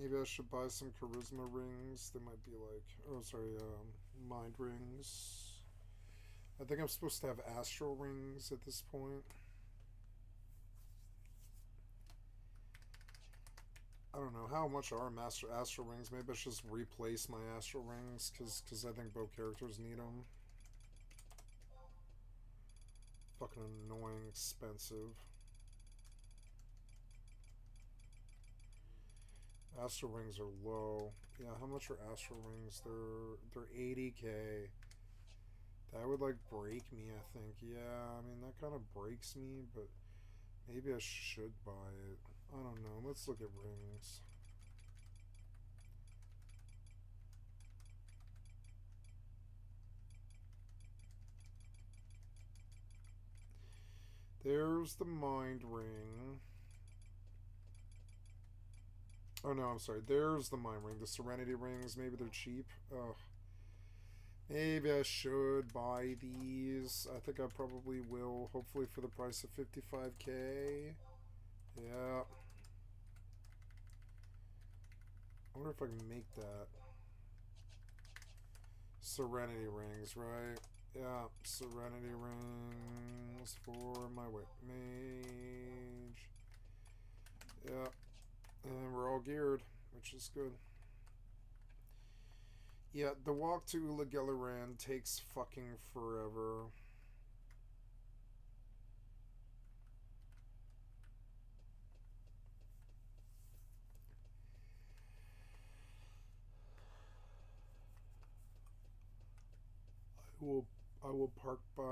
Maybe I should buy some charisma rings. They might be like, oh, sorry, mind rings. I think I'm supposed to have astral rings at this point. I don't know. How much are master astral rings? Maybe I should just replace my astral rings because I think both characters need them. Fucking annoying, expensive. Astral rings are low. Yeah, how much are astral rings? They're 80k. That would like break me, I think. Yeah, I mean that kind of breaks me, but maybe I should buy it. I don't know. Let's look at rings. There's the mind ring. Oh no, I'm sorry. There's the mind ring. The serenity rings. Maybe they're cheap. Ugh. Maybe I should buy these. I think I probably will. Hopefully for the price of 55k. Yeah. I wonder if I can make that. Serenity rings, right? Yeah, serenity rings for my whip mage. Yeah. And we're all geared, which is good. Yeah, the walk to Ula Gelleran takes fucking forever. I will park by.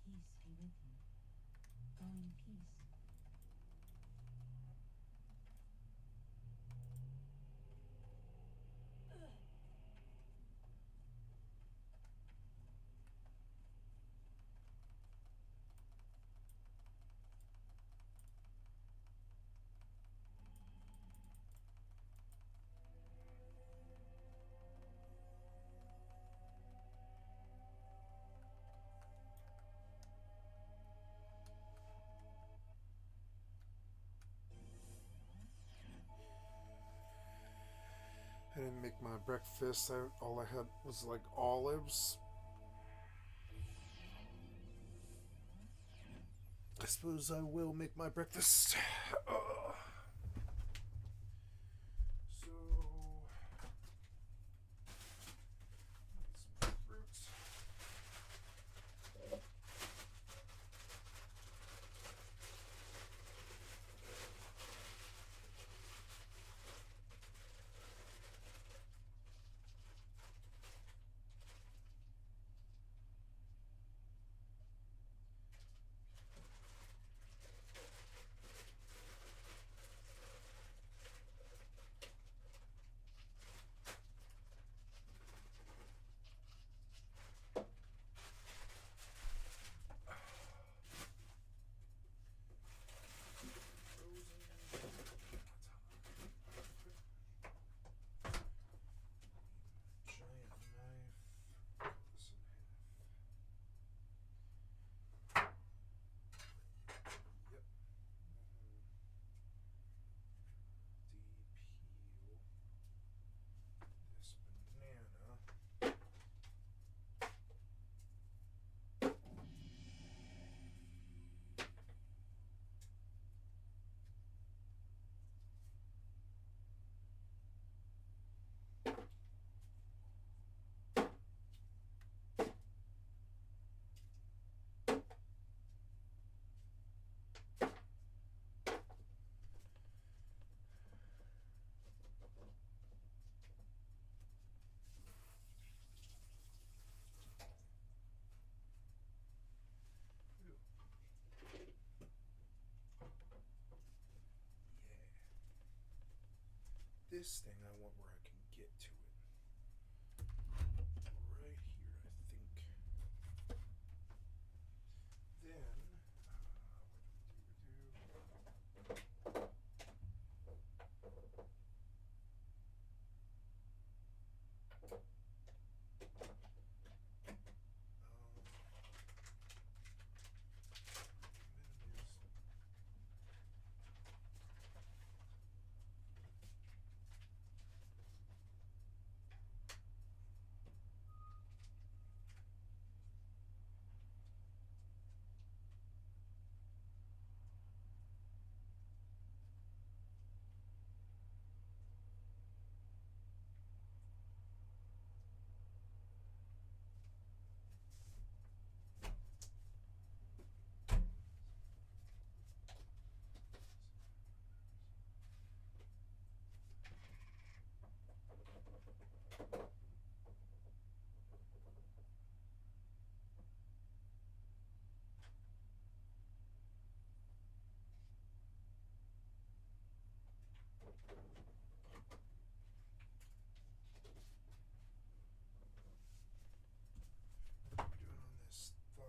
Peace be with you. Go in peace. I didn't make my breakfast. All I had was like olives. I suppose I will make my breakfast. So, some fruits. this thing, I want where I can get to it. Right here, I think. Then, what do we do? What are we doing on this 5?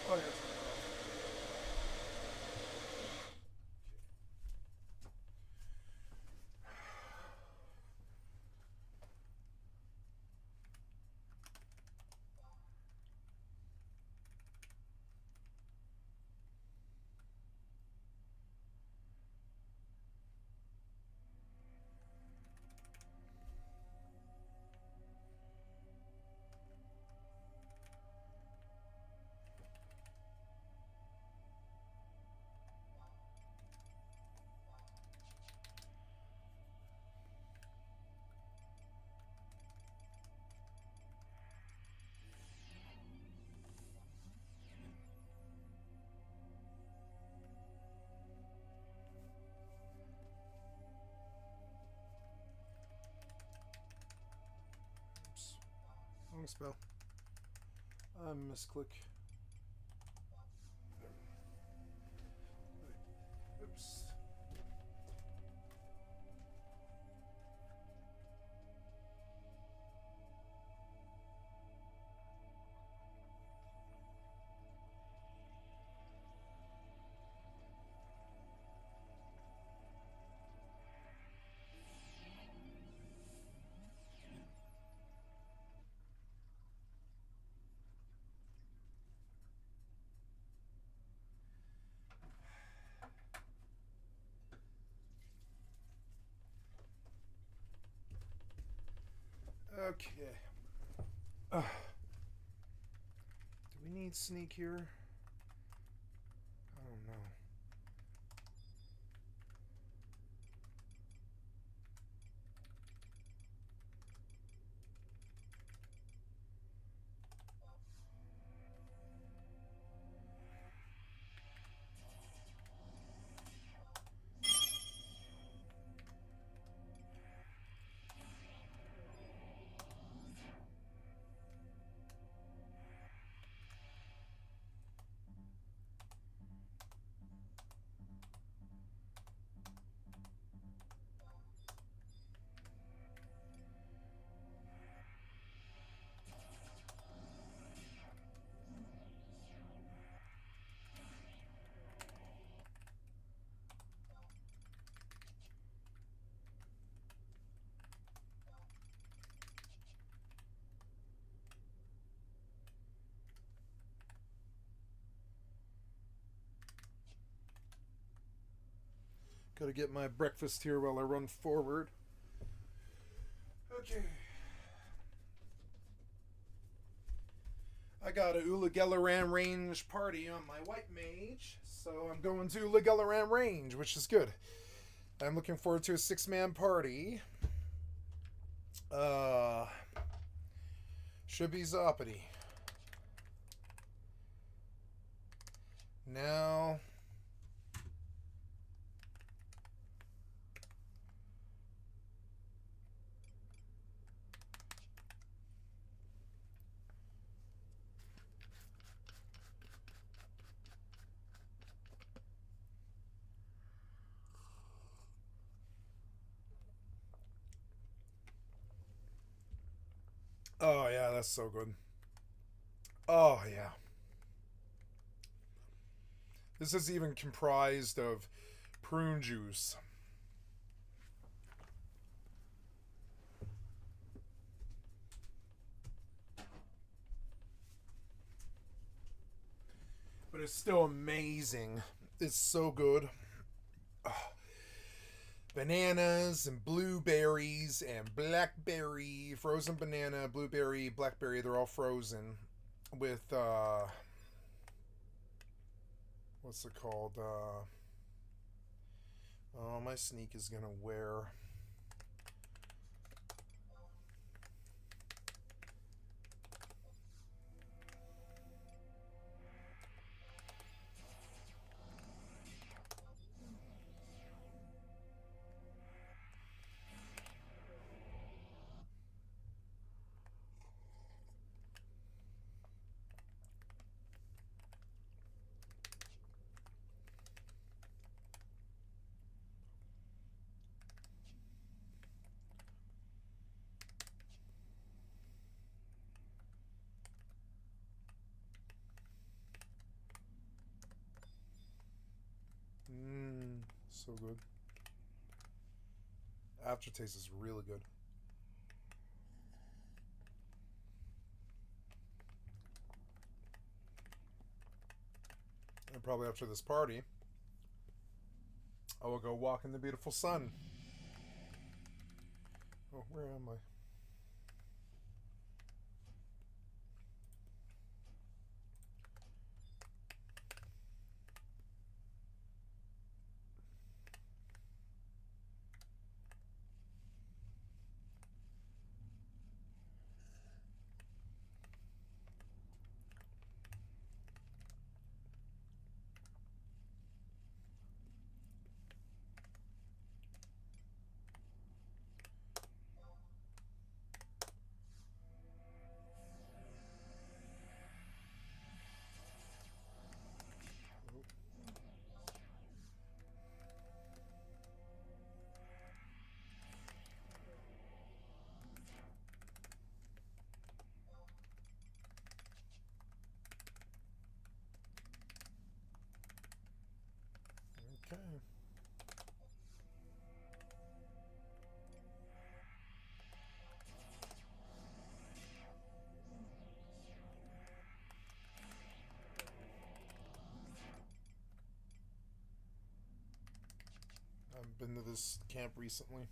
Oh, yeah. Oops. Wrong spell. I misclick. Oops. Okay. Do we need sneak here? I don't know. Gotta get my breakfast here while I run forward. Okay. I got a Ulagellaran range party on my white mage, so I'm going to Ulagellaran range, which is good. I'm looking forward to a 6-man party. Should be Zoppity. Now... Oh, yeah, that's so good. Oh, yeah. This is even comprised of prune juice. But it's still amazing. It's so good. Oh. Bananas and blueberries and blackberry, frozen banana, blueberry, blackberry, they're all frozen with what's it called? Oh, my sneak is gonna wear. So good. Aftertaste is really good. And probably after this party, I will go walk in the beautiful sun. Oh, where am I? Okay. I've been to this camp recently.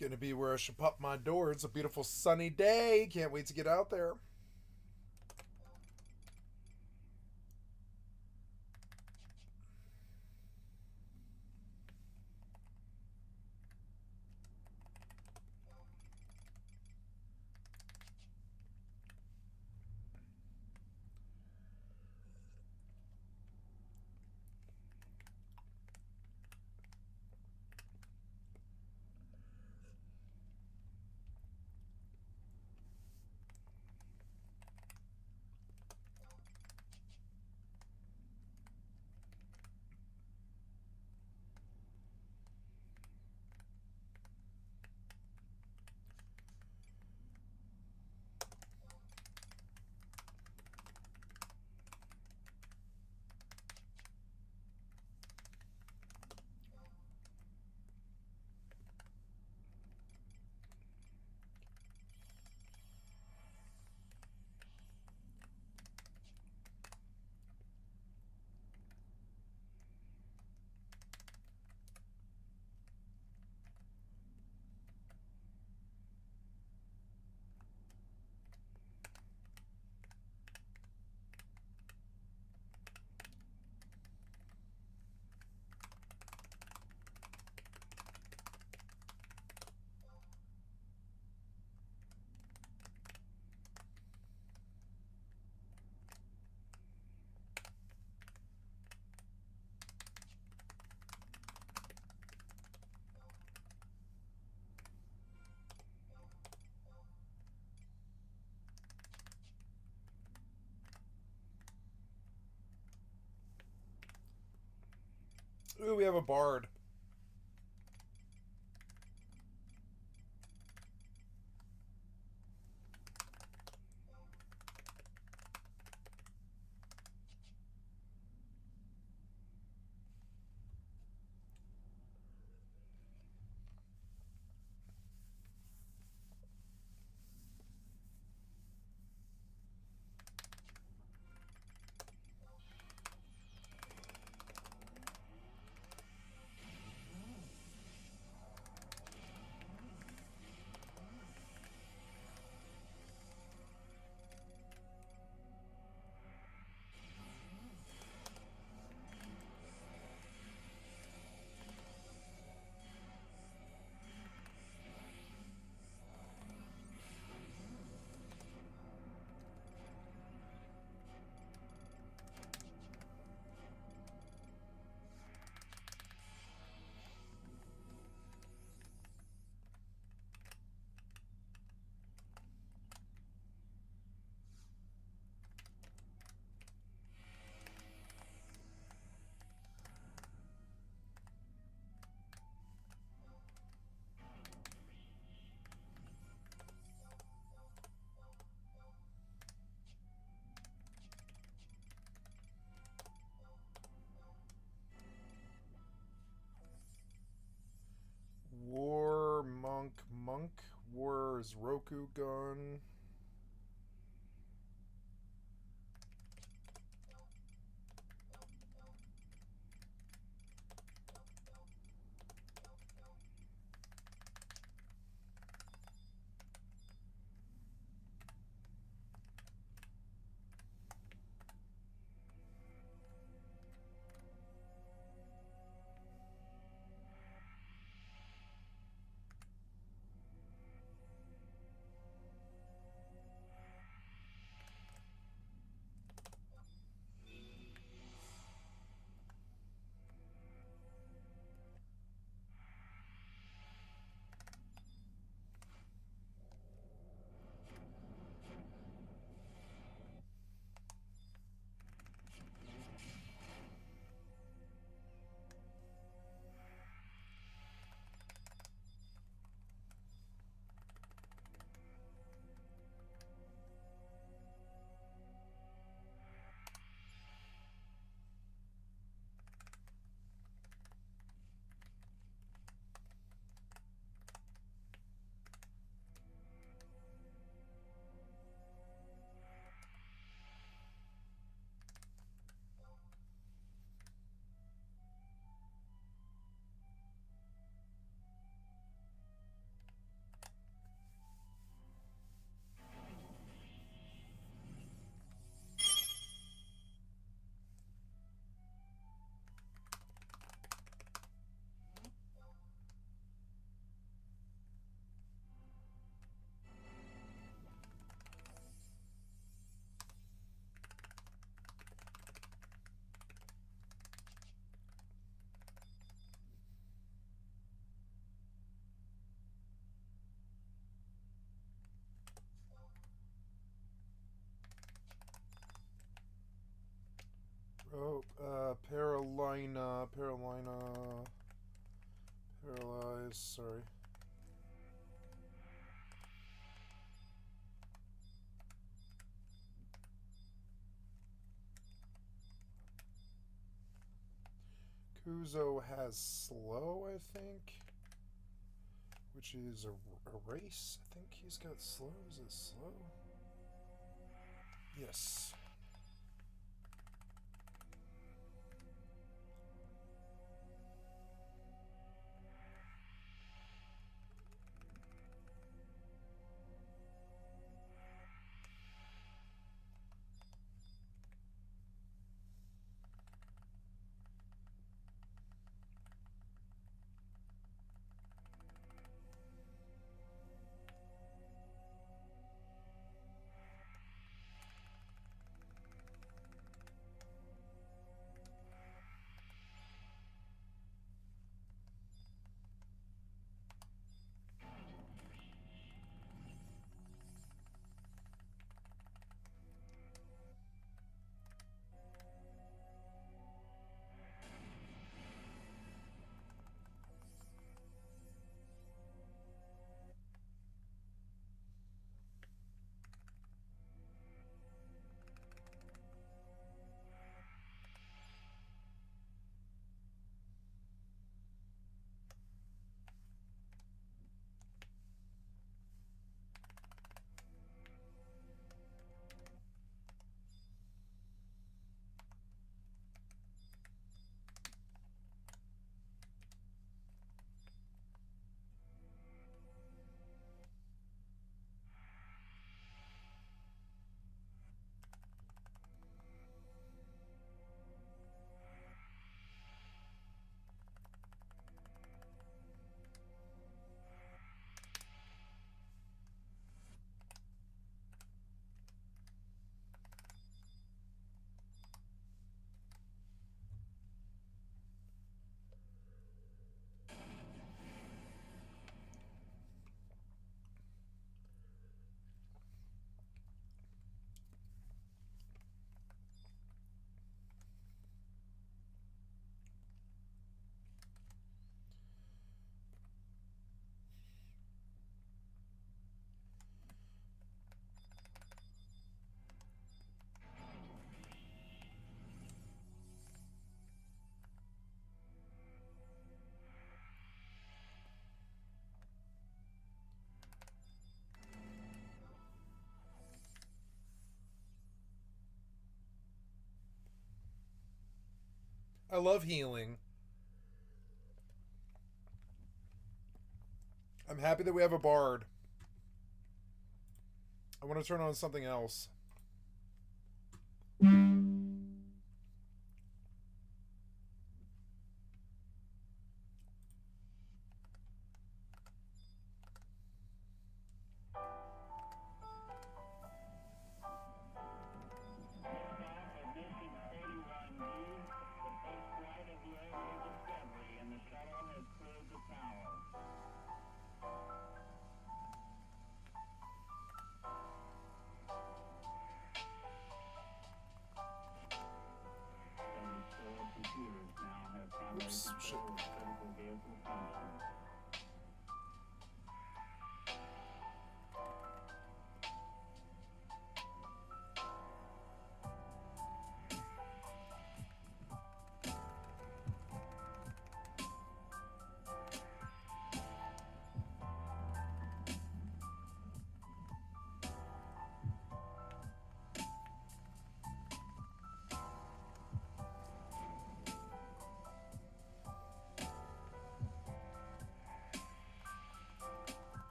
Gonna be where I should pop my door. It's a beautiful sunny day. Can't wait to get out there. Ooh, we have a bard. War monk. War is Roku gun. Oh, Paralina, paralyzed, sorry. Kuzo has slow, I think, which is a race. I think he's got slow. Is it slow? Yes. I love healing. I'm happy that we have a bard. I want to turn on something else. Oops, shit.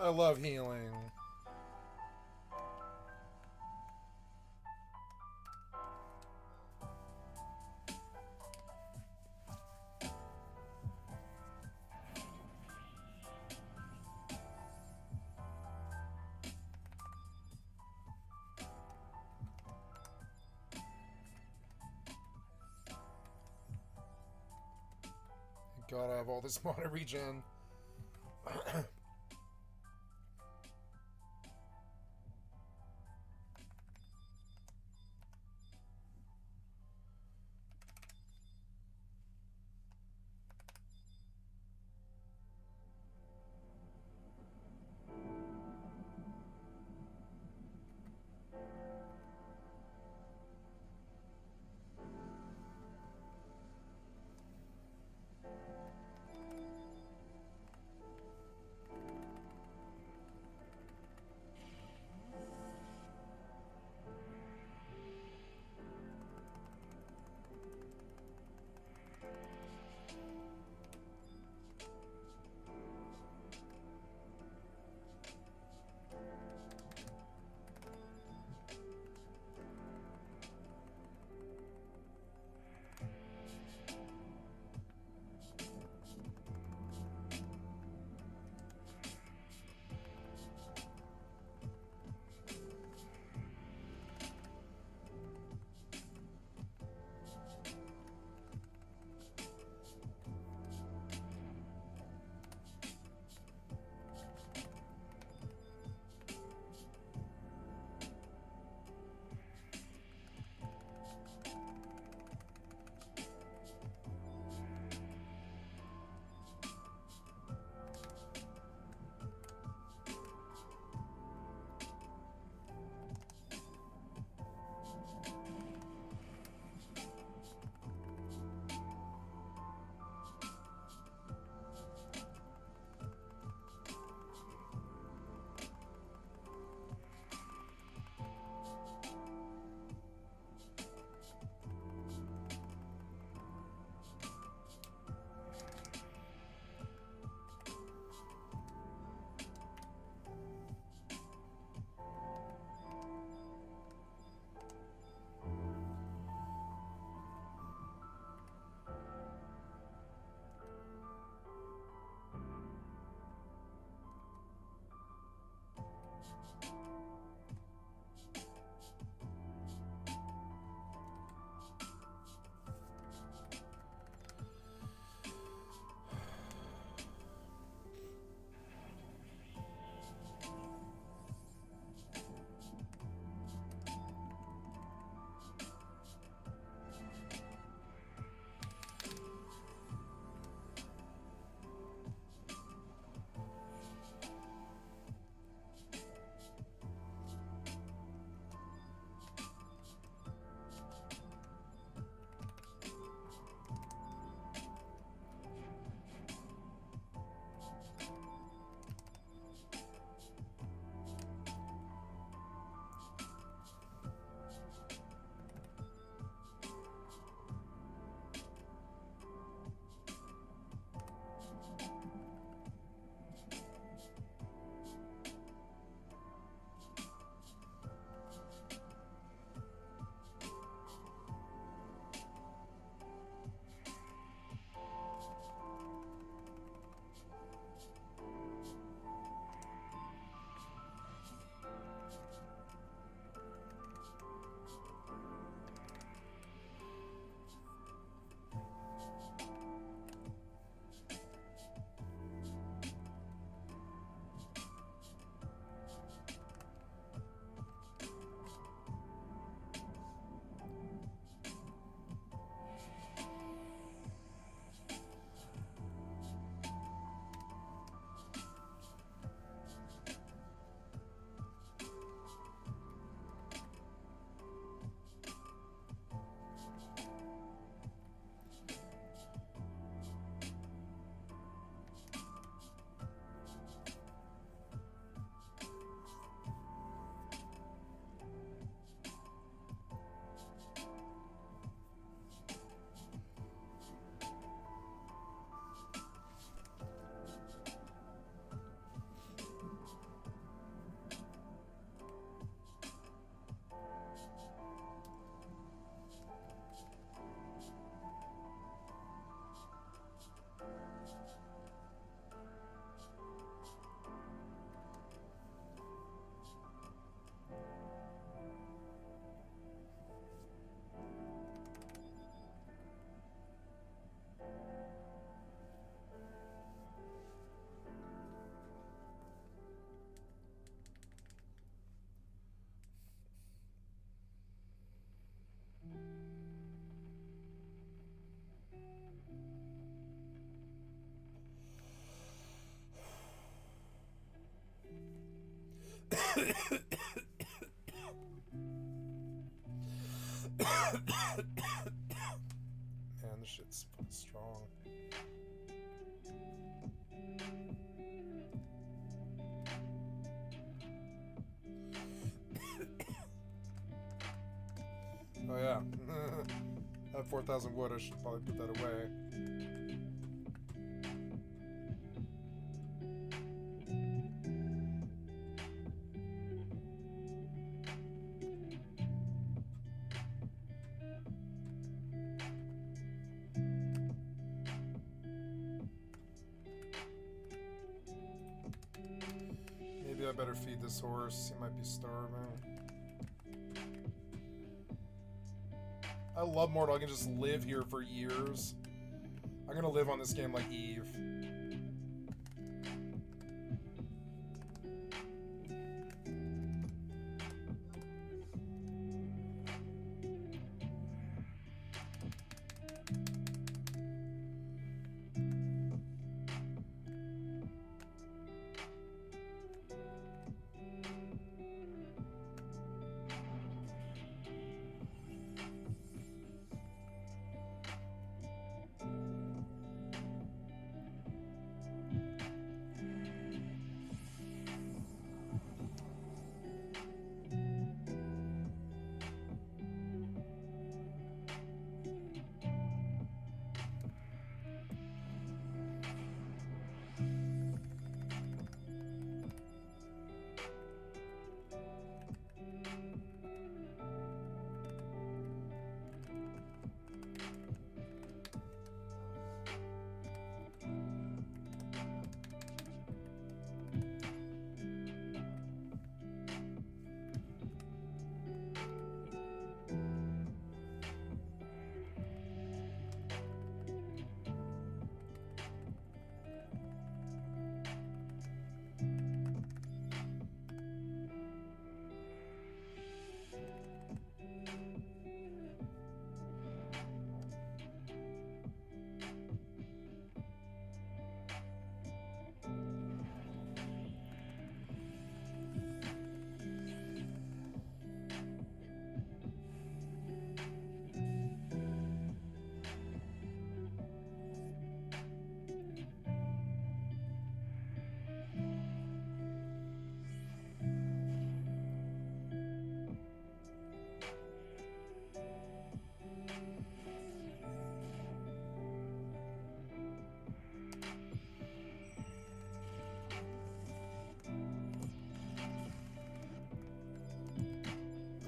I love healing. Gotta have all this mana regen. Man, this shit's fucking strong. Oh yeah. I have 4,000 wood, I should probably put that away. Maybe I better feed this horse, he might be starving. I love Mortal, I can just live here for years. I'm gonna live on this game like Eve.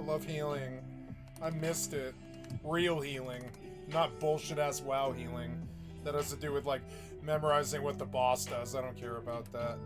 I love healing. I missed it. Real healing. Not bullshit ass WoW healing. That has to do with like memorizing what the boss does. I don't care about that.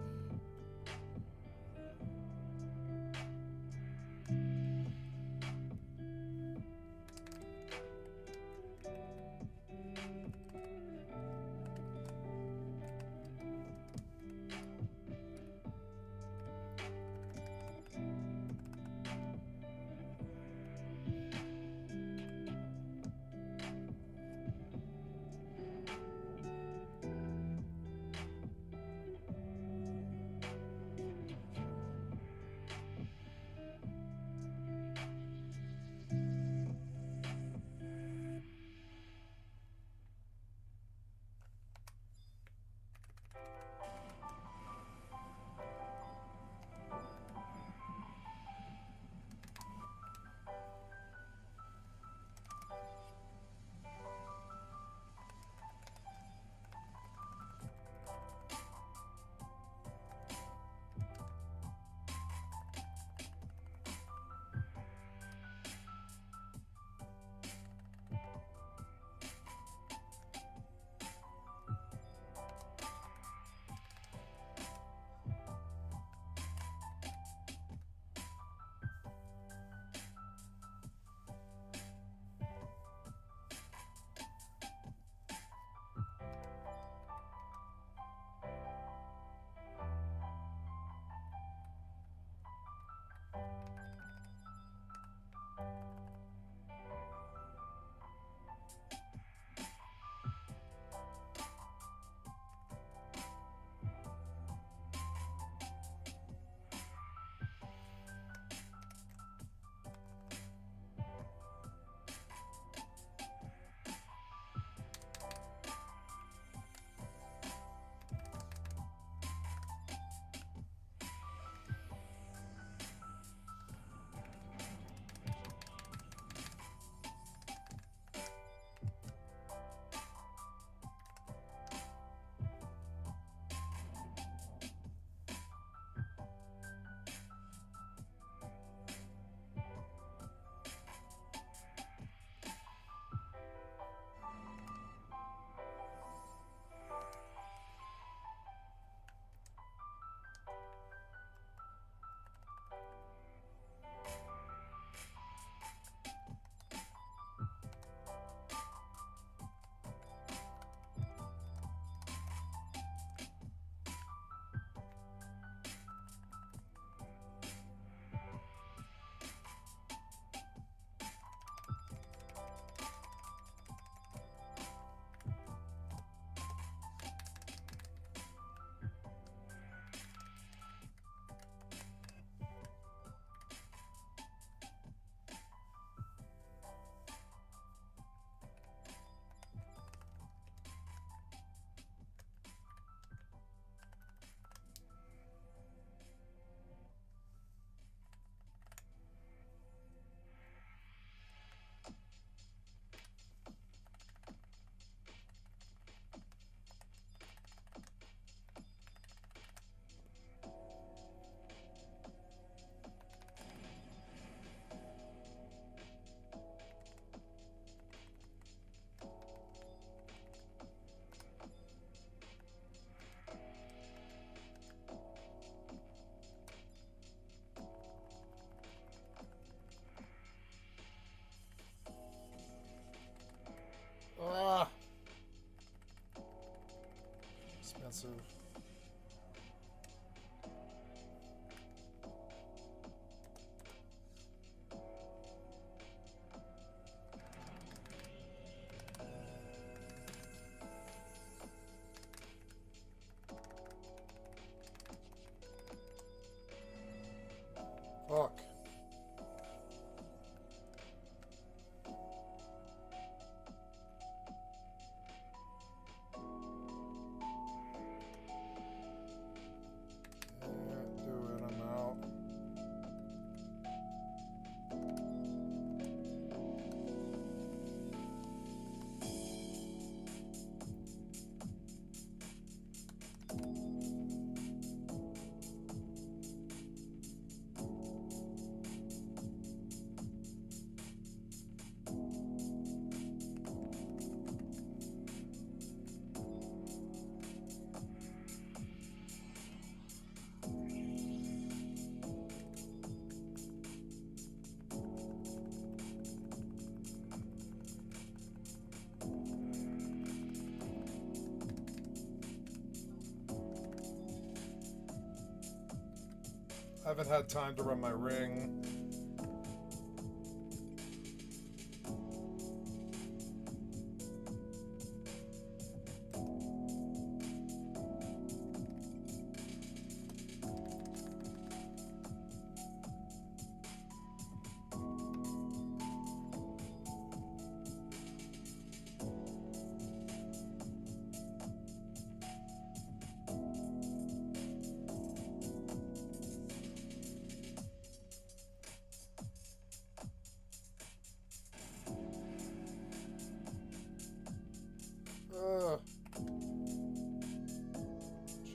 I haven't had time to run my ring.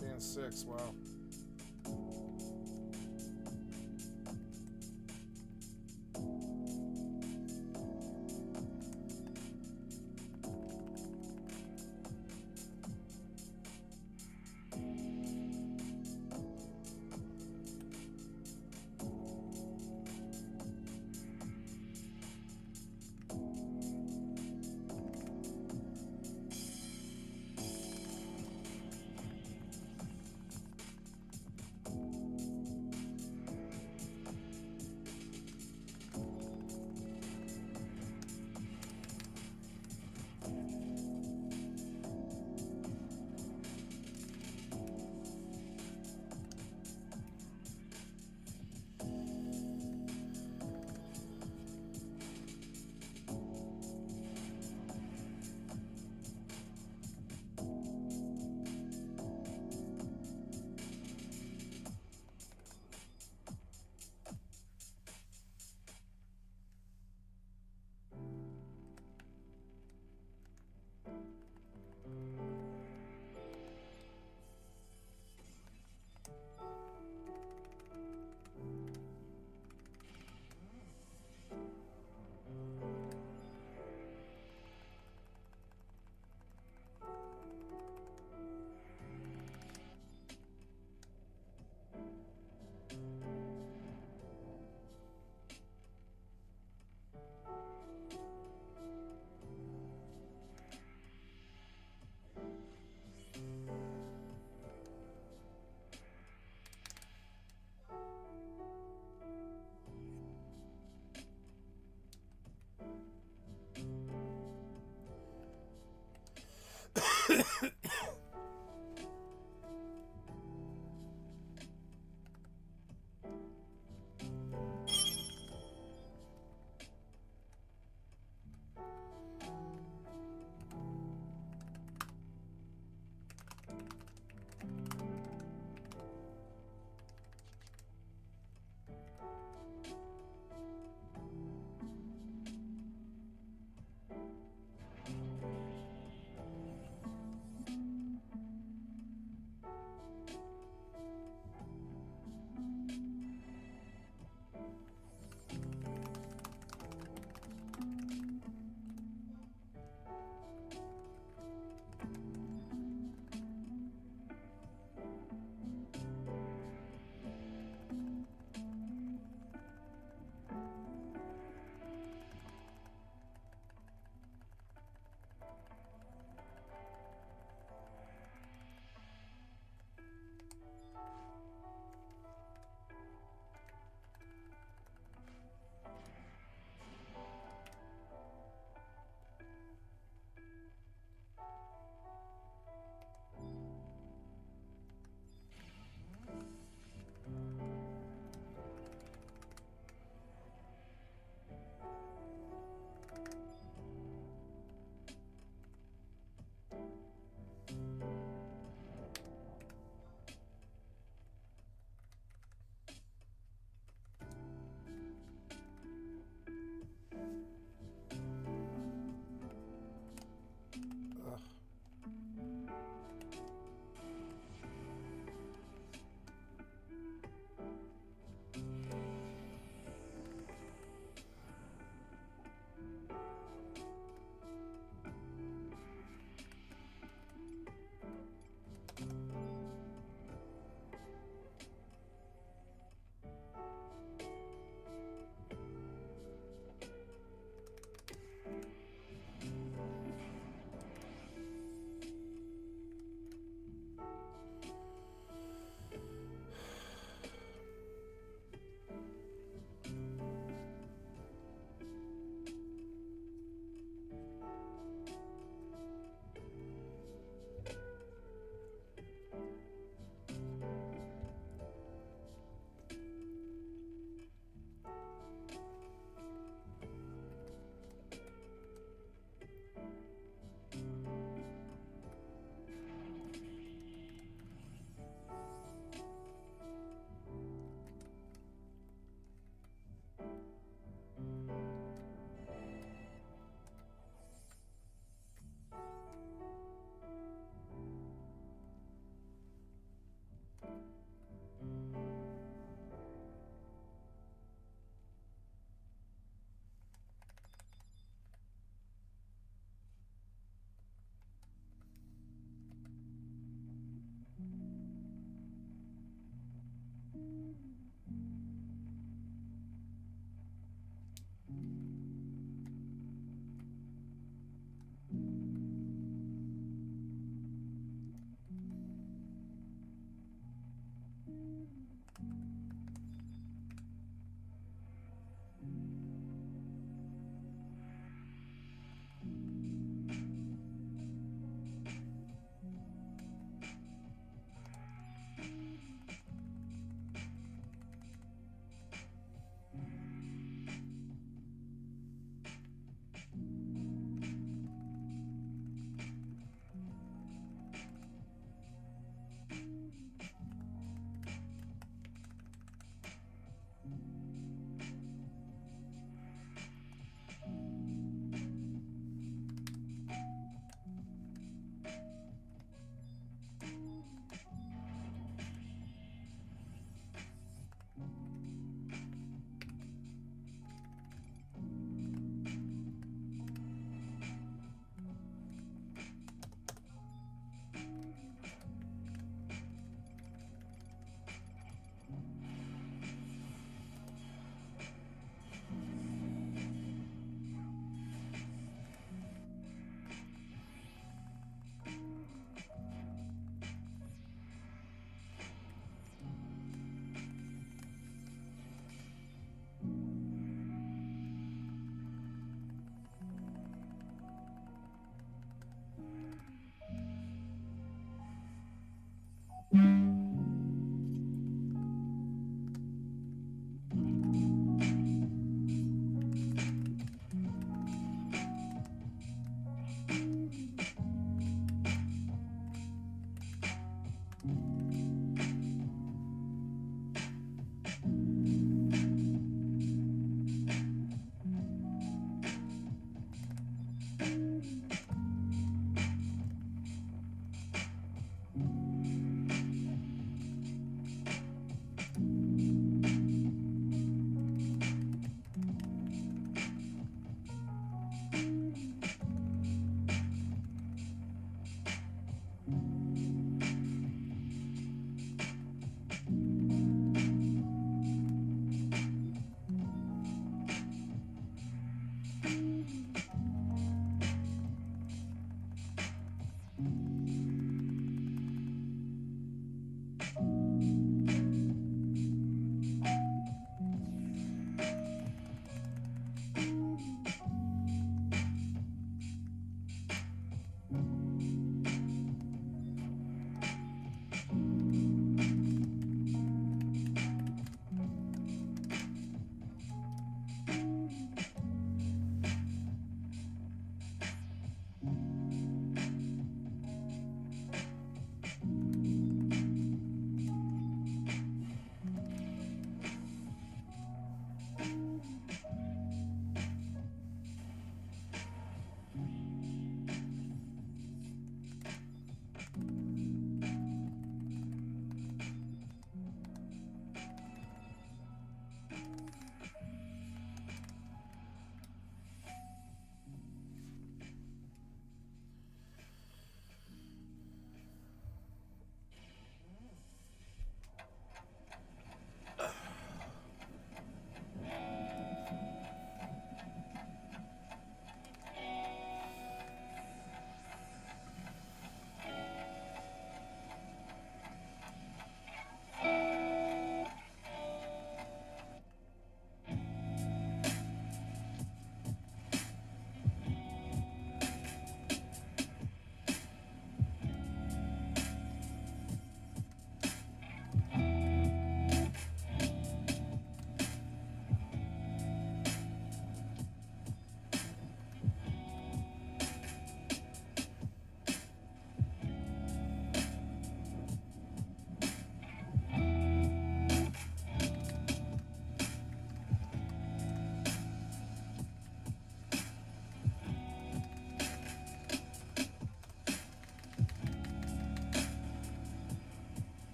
Chain 6, wow.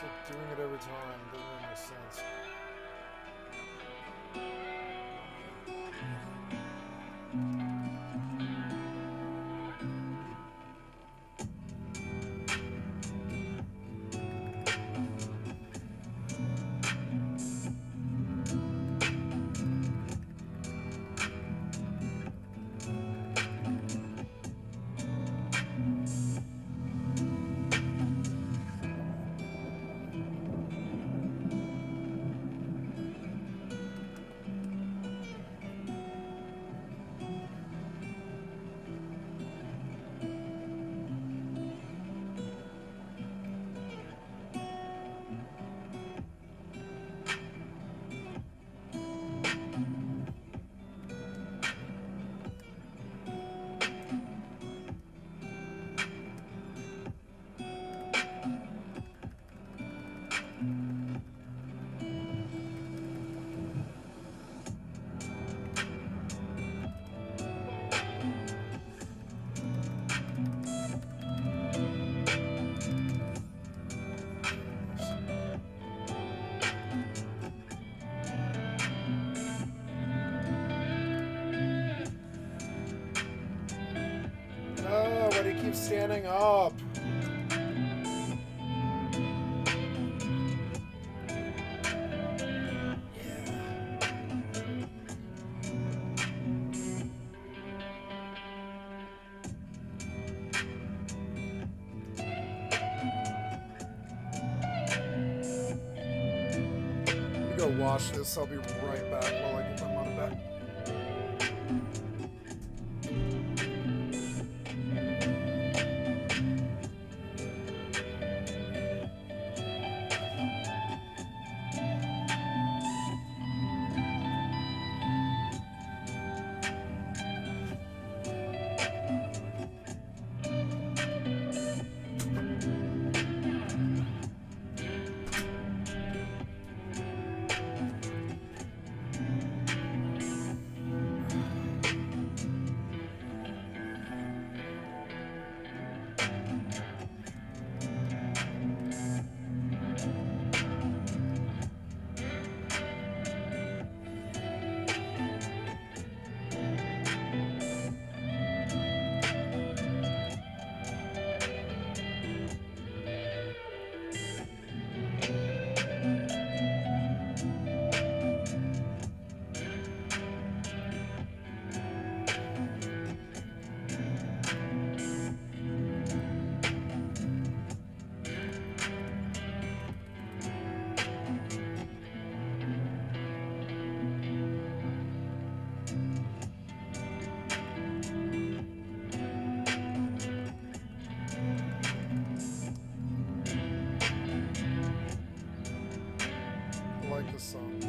like doing it every time. Doesn't make any sense. Oh, but he keeps standing up. I'm gonna go wash this. I'll be right back while I get my money back. I like this song.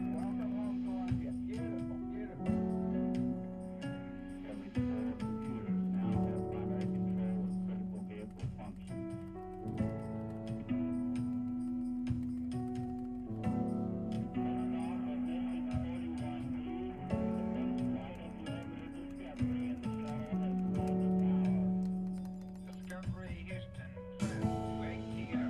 Welcome home, Columbia. Beautiful, beautiful. Every four computers now have primary control of critical vehicle functions. Liftoff of Mission 41B, the first flight of lunar discovery, and the shuttle has gone to power. Discovery Houston, wake to go.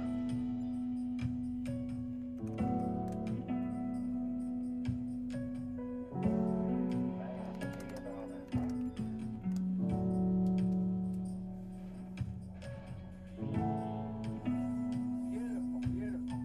Beautiful, beautiful.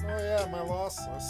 Oh yeah, my lossless.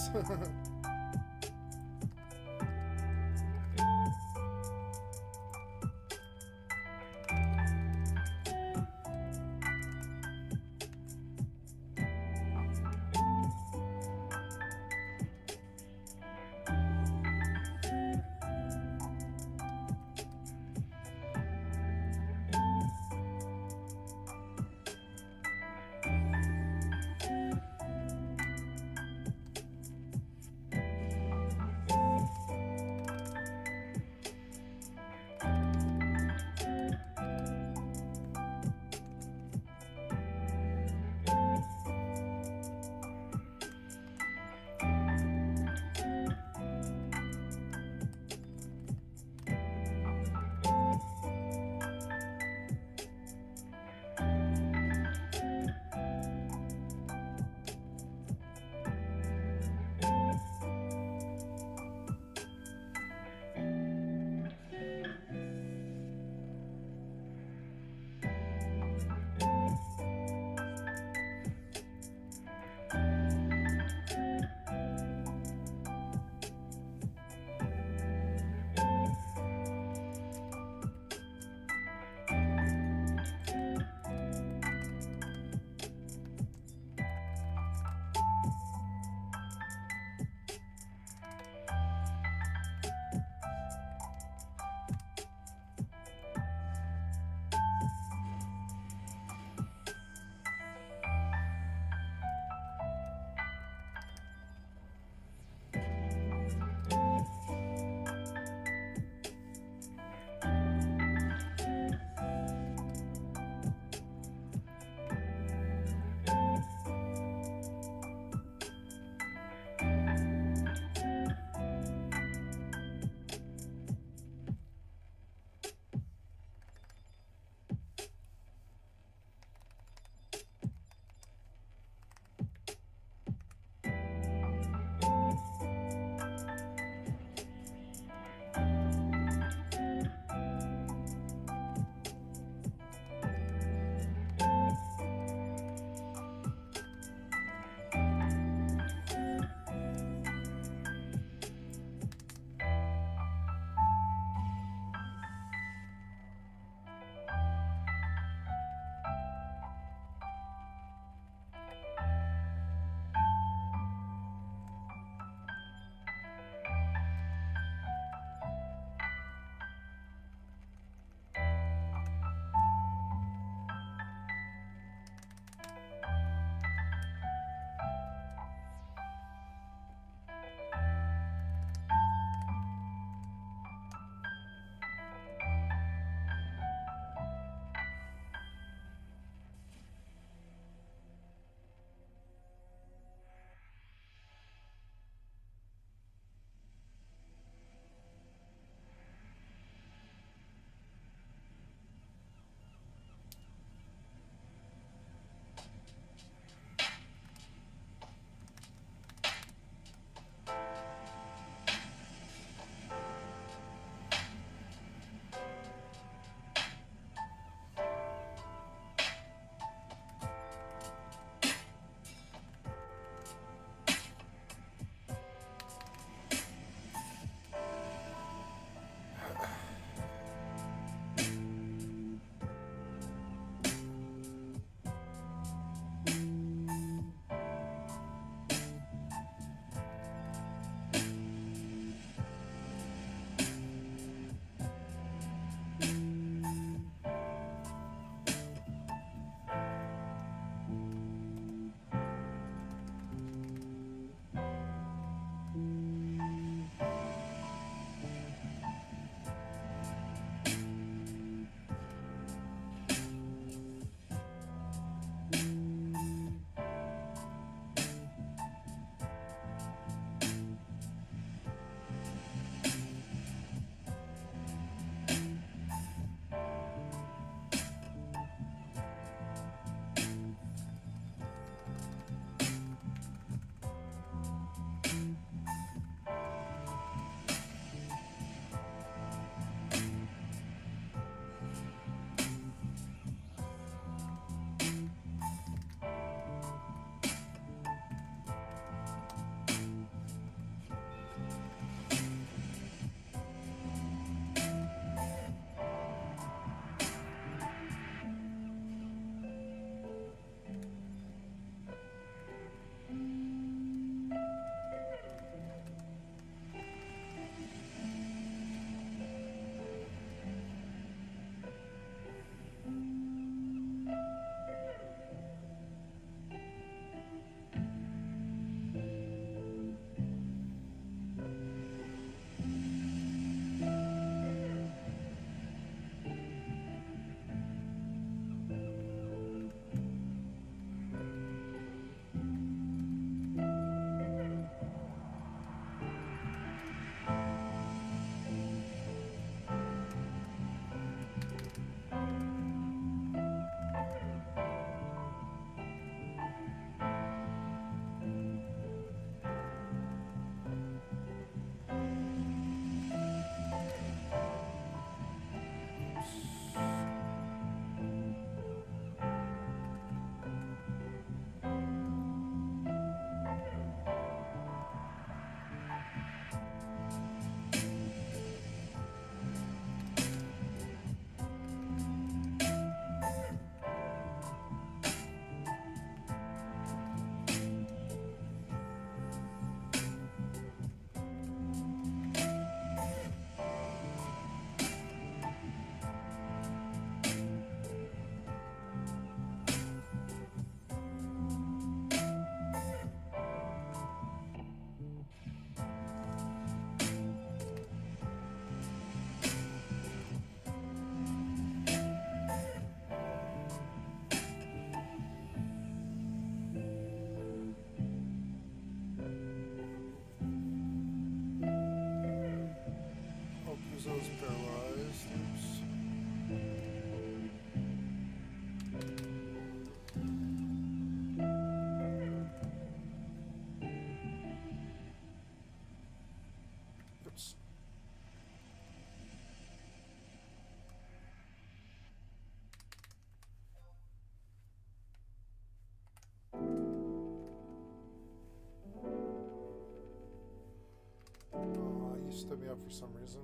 stood me up for some reason.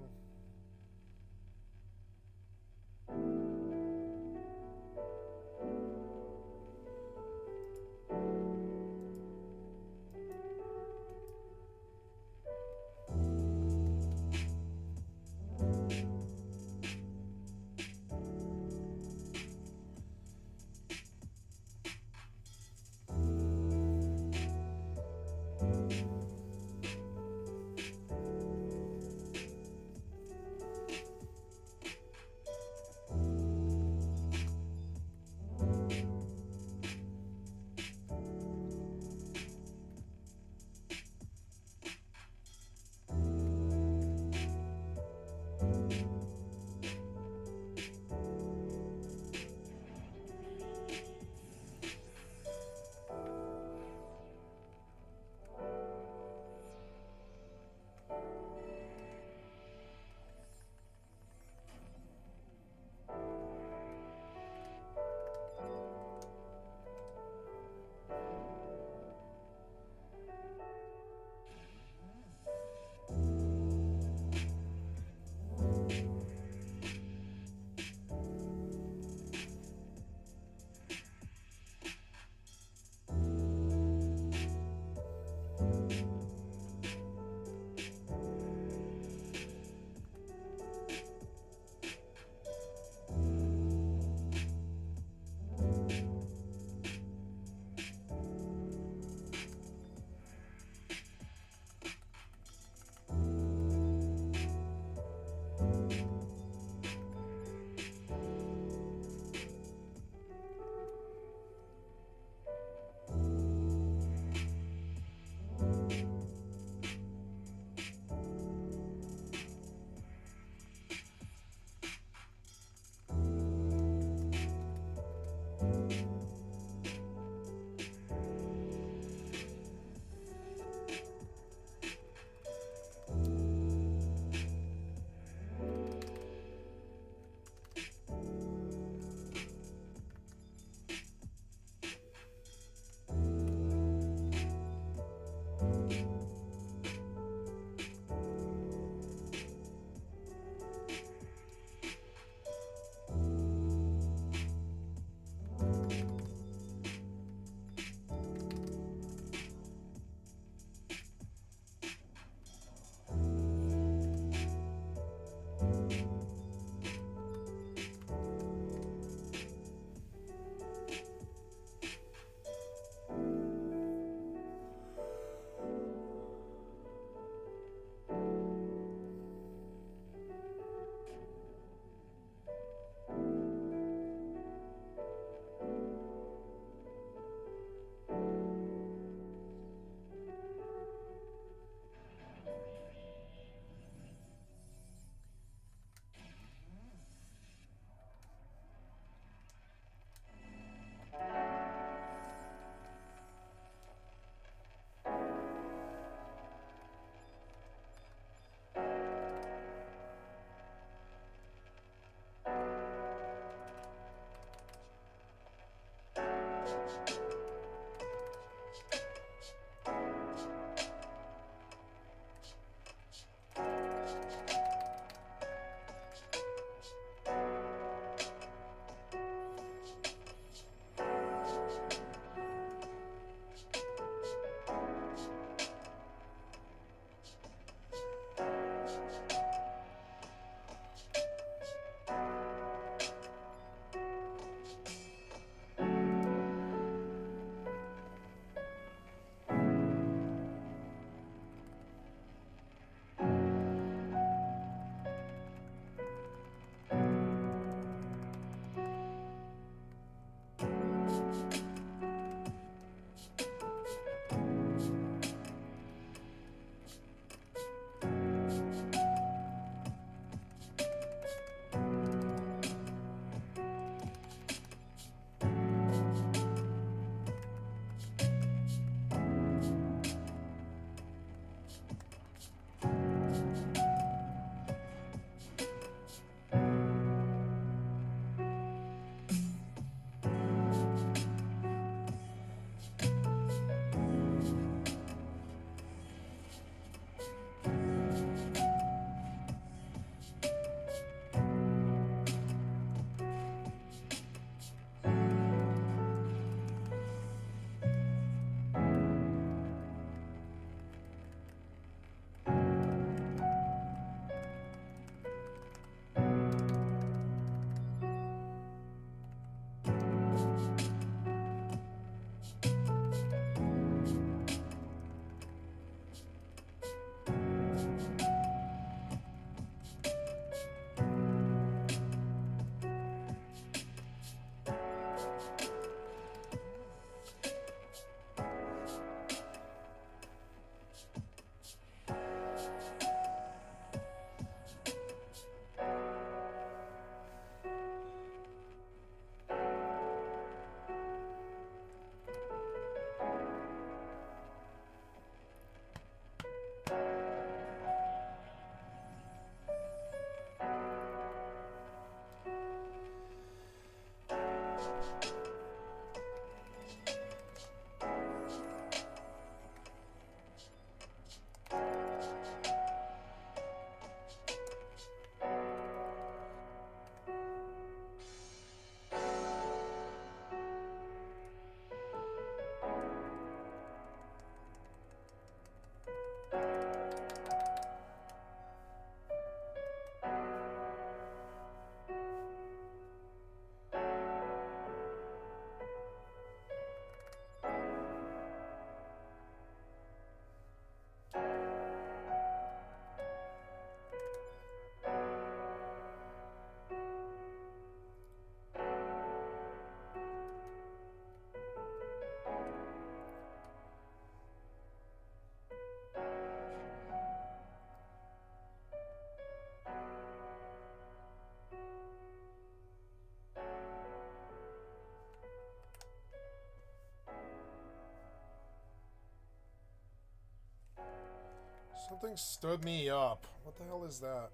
Something stood me up. What the hell is that?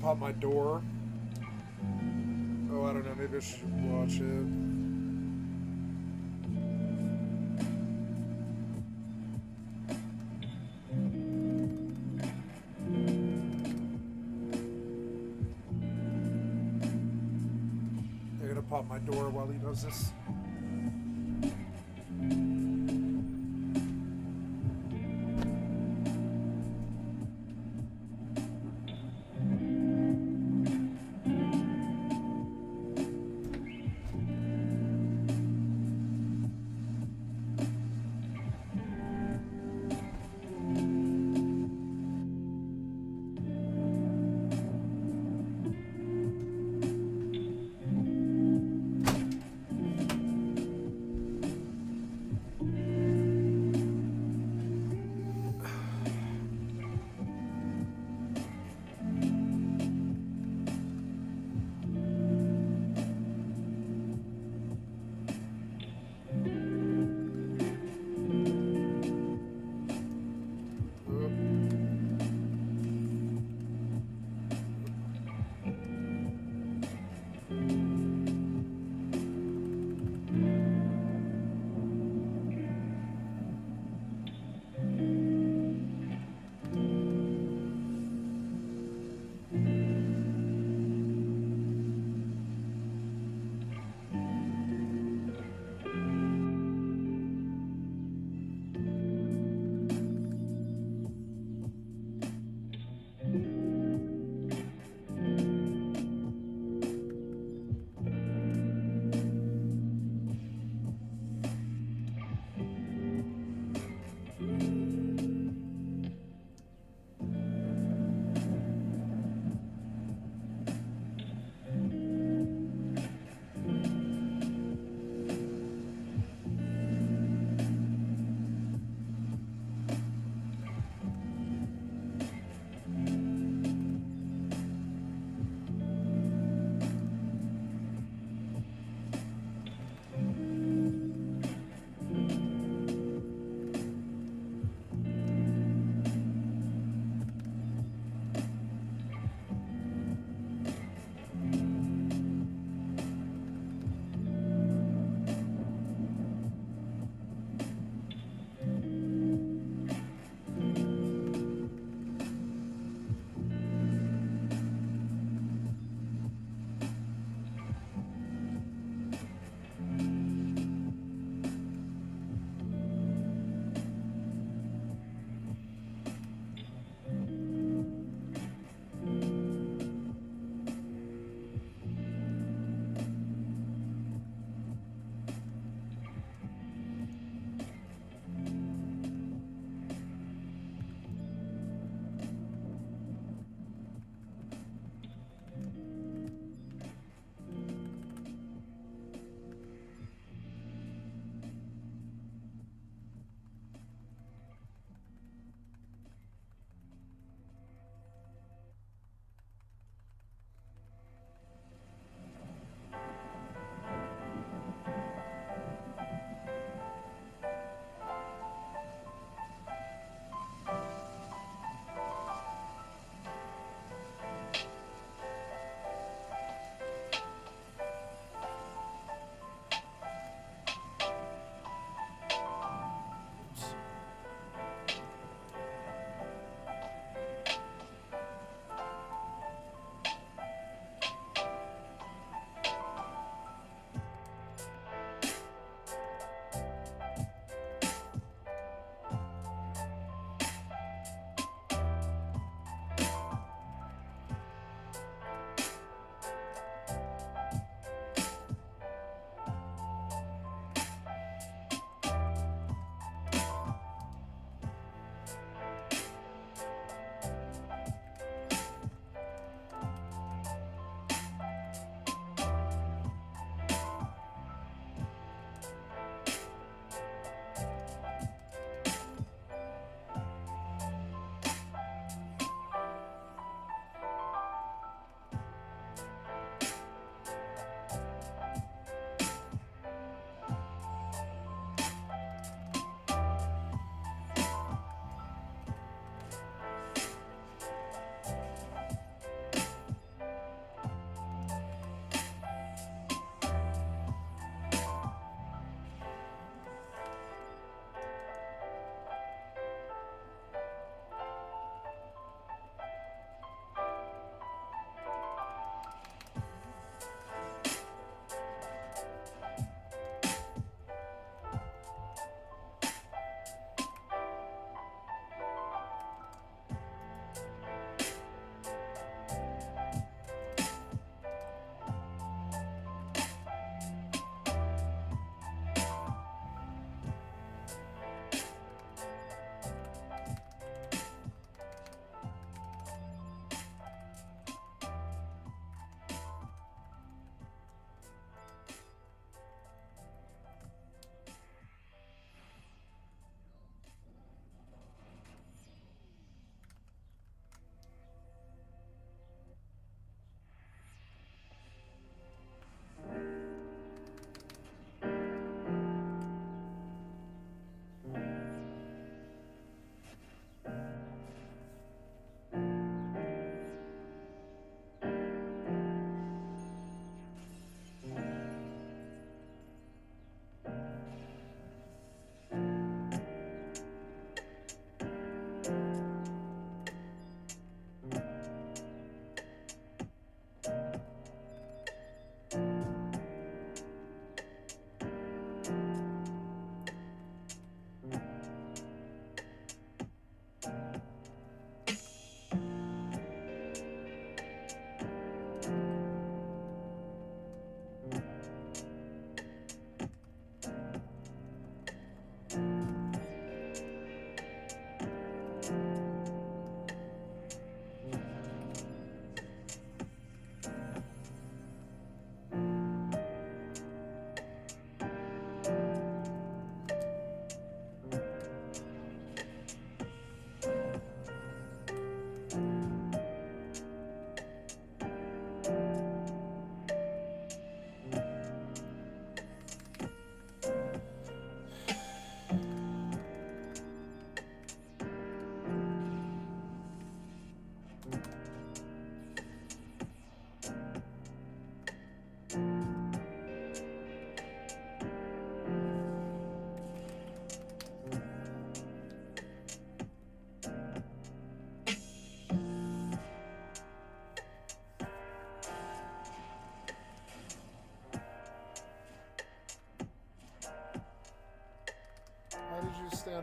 pop my door. Oh, I don't know. Maybe I should watch it. I'm gonna pop my door while he does this.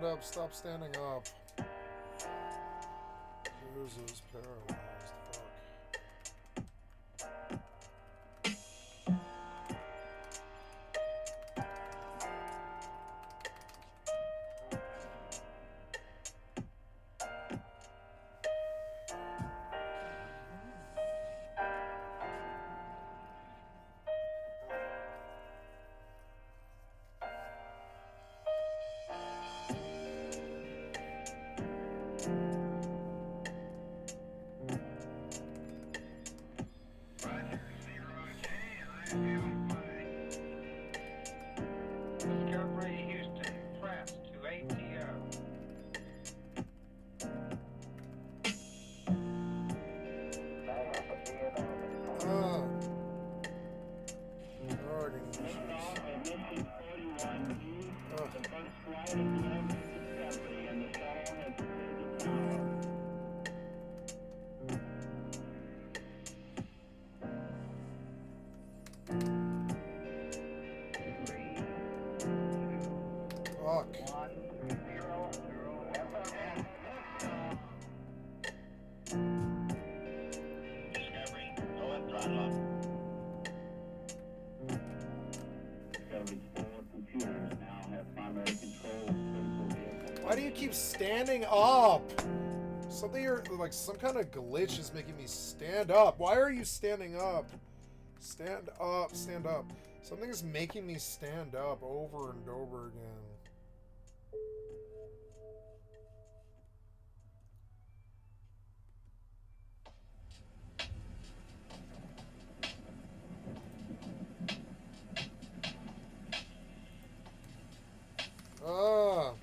up. Stop standing up. Loses paralyzed. Fuck. Roger, 0J, I feel fine. Discovery Houston, press to ATO. Ah. Organ issues. Mission 41B, Ugh. the first flight of the Discovery, and the shuttle has cleared the tower. Fuck. 100. Discovery, go and throttle up. Discovery's 4 computers now have primary control of critical vehicle. Why do you keep standing up? Something you're like some kind of glitch is making me stand up. Why are you standing up? Stand up, stand up. Something is making me stand up over and over again. Ah.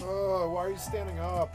Oh, why are you standing up?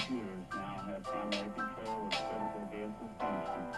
computers now have primary control of critical vehicle functions.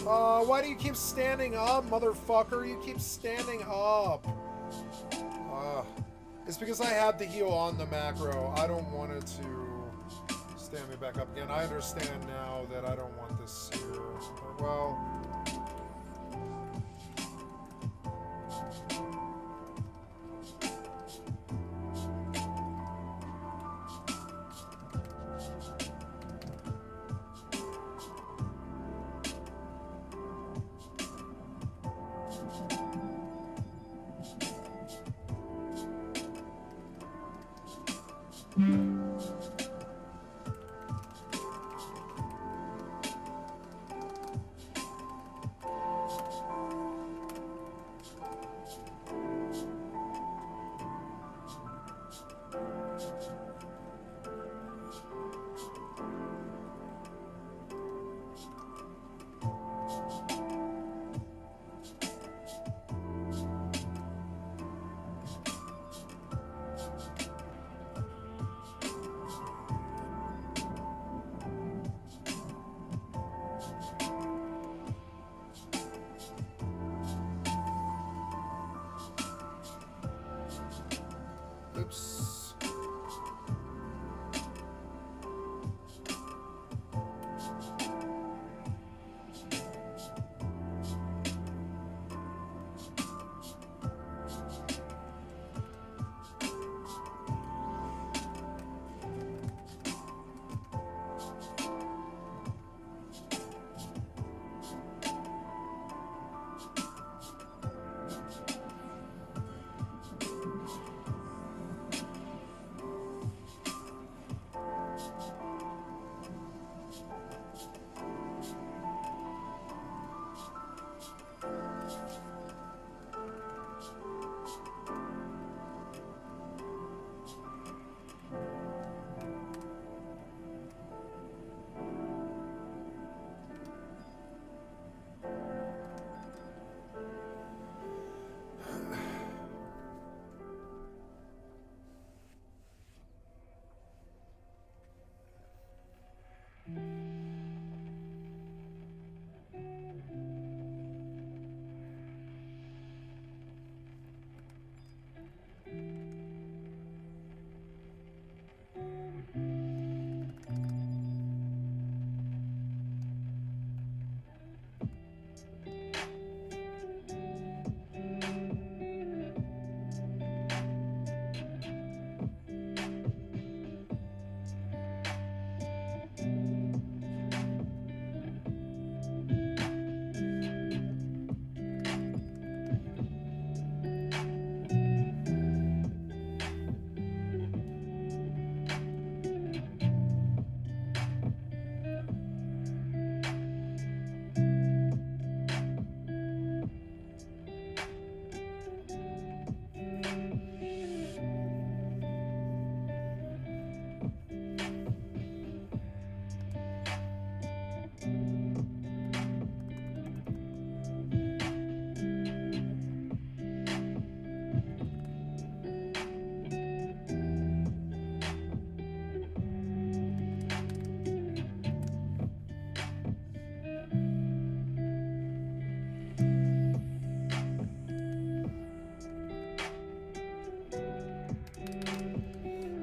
Why do you keep standing up, motherfucker? You keep standing up. It's because I had the heal on the macro. I don't want it to stand me back up again. I understand now that I don't want this here. Well... Oops.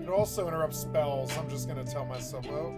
It also interrupts spells. I'm just gonna tell myself, oh.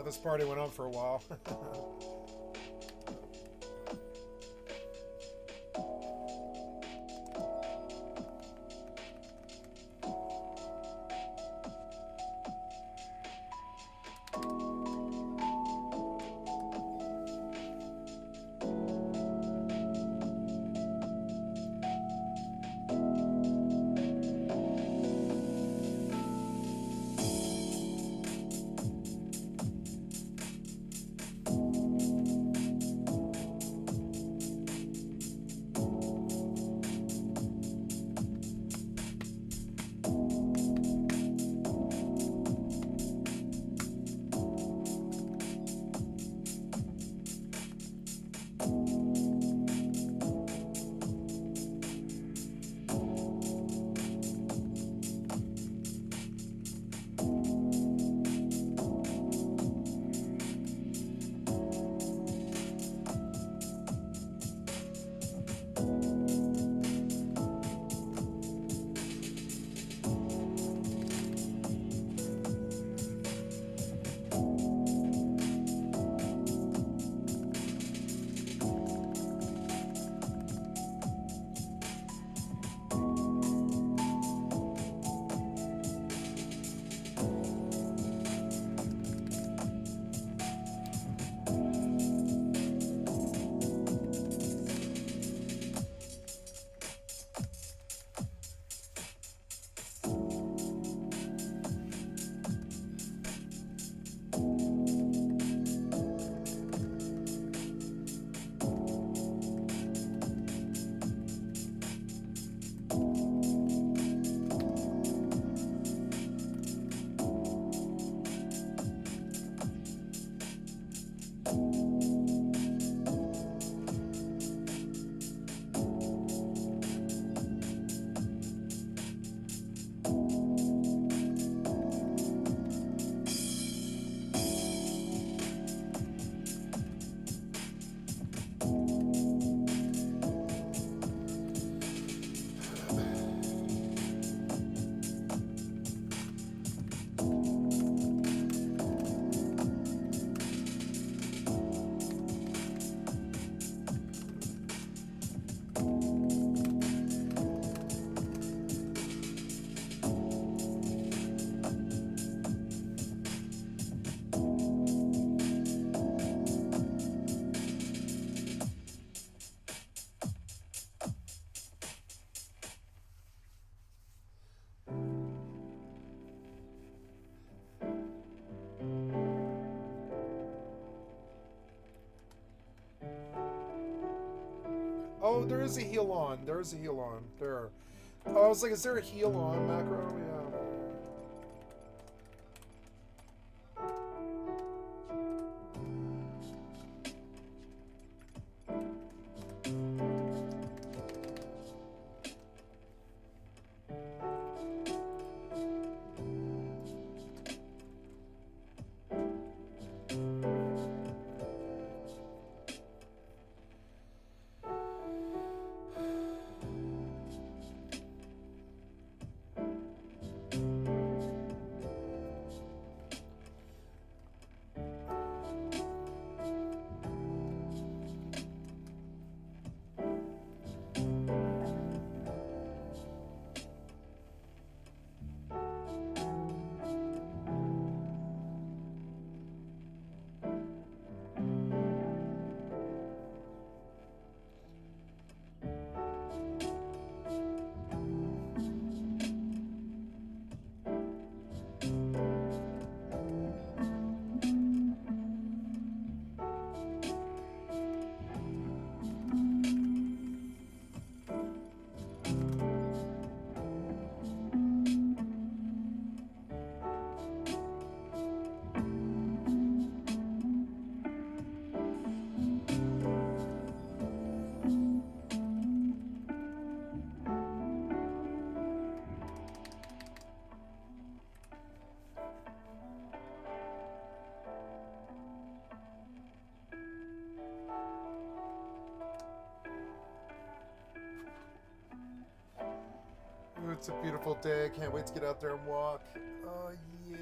this party went on for a while. Oh, there is a heal on. There is a heal on. There. Oh, I was like, is there a heal on macro? Yeah. Ooh, it's a beautiful day. Can't wait to get out there and walk. Oh, yeah.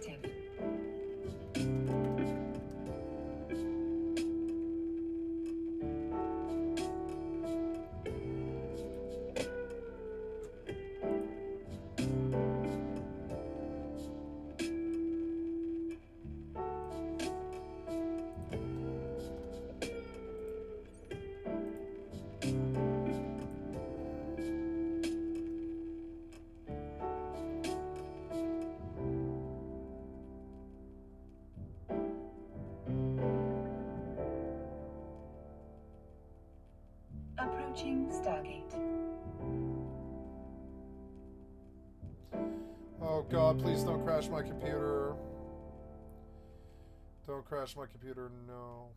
active. Approaching Stargate. Oh God, please don't crash my computer. Don't crash my computer, no.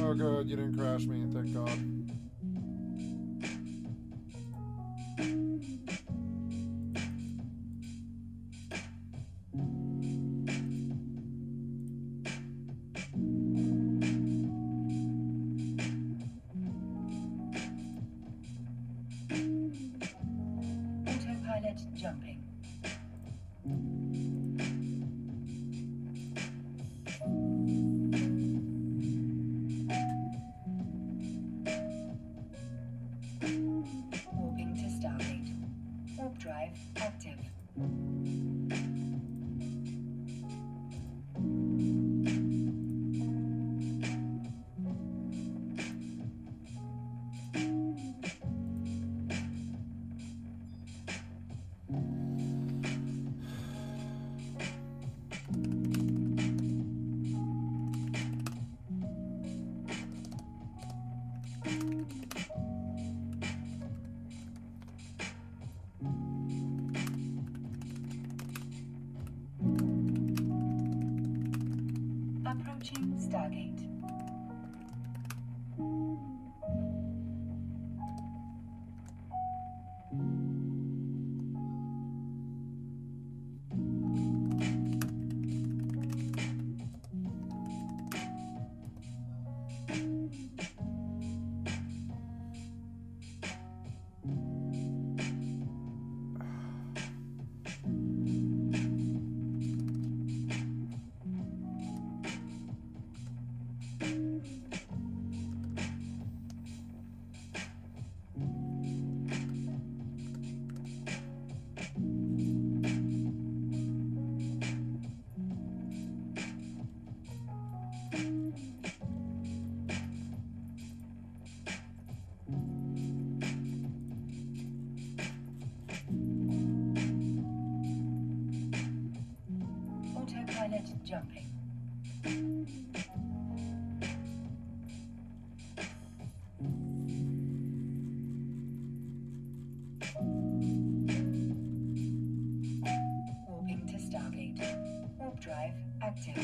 Oh good, you didn't crash me, thank God. Autopilot jumping. Warping to Stargate. Warp drive active. Approaching Stargate. Autopilot jumping. Warping to Stargate. Warp drive active.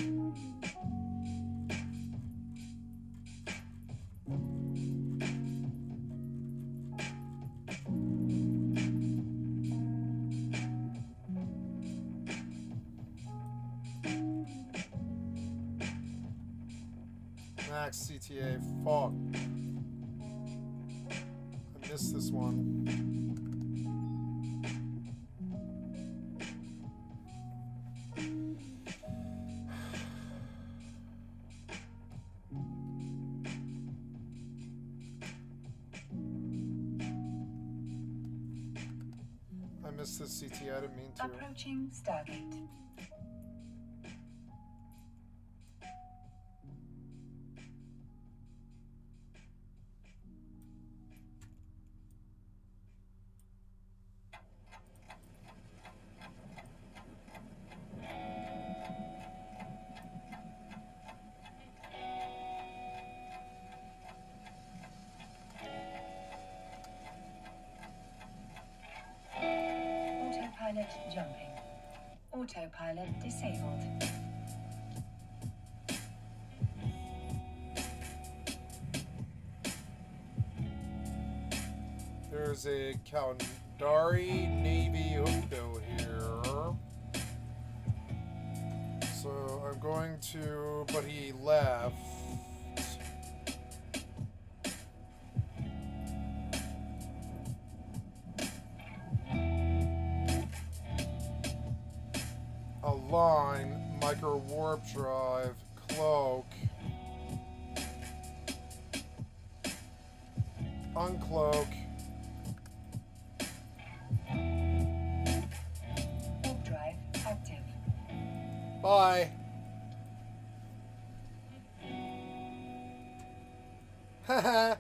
Max CTA, fuck. I missed this one. I missed this CTA, I didn't mean to. Approaching Stargate. Autopilot jumping. Autopilot disabled. There's a Caldari Navy Hookbill here. So I'm going to, but he left. Align, micro warp drive, cloak, uncloak. Warp drive active. Bye. Haha.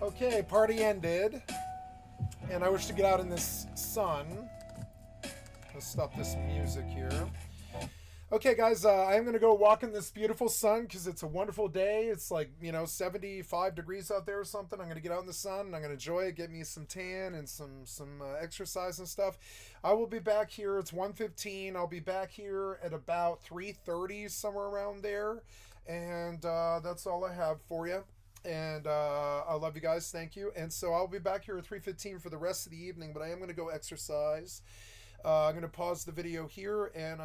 Okay, party ended. And I wish to get out in this sun. Let's stop this music here. Okay, guys, I am going to go walk in this beautiful sun because it's a wonderful day. It's like, 75 degrees out there or something. I'm going to get out in the sun and I'm going to enjoy it, get me some tan and some exercise and stuff. I will be back here. It's 1:15. I'll be back here at about 3:30, somewhere around there. And that's all I have for you. And I love you guys. Thank you. And so I'll be back here at 3:15 for the rest of the evening, but I am going to go exercise. I'm going to pause the video here and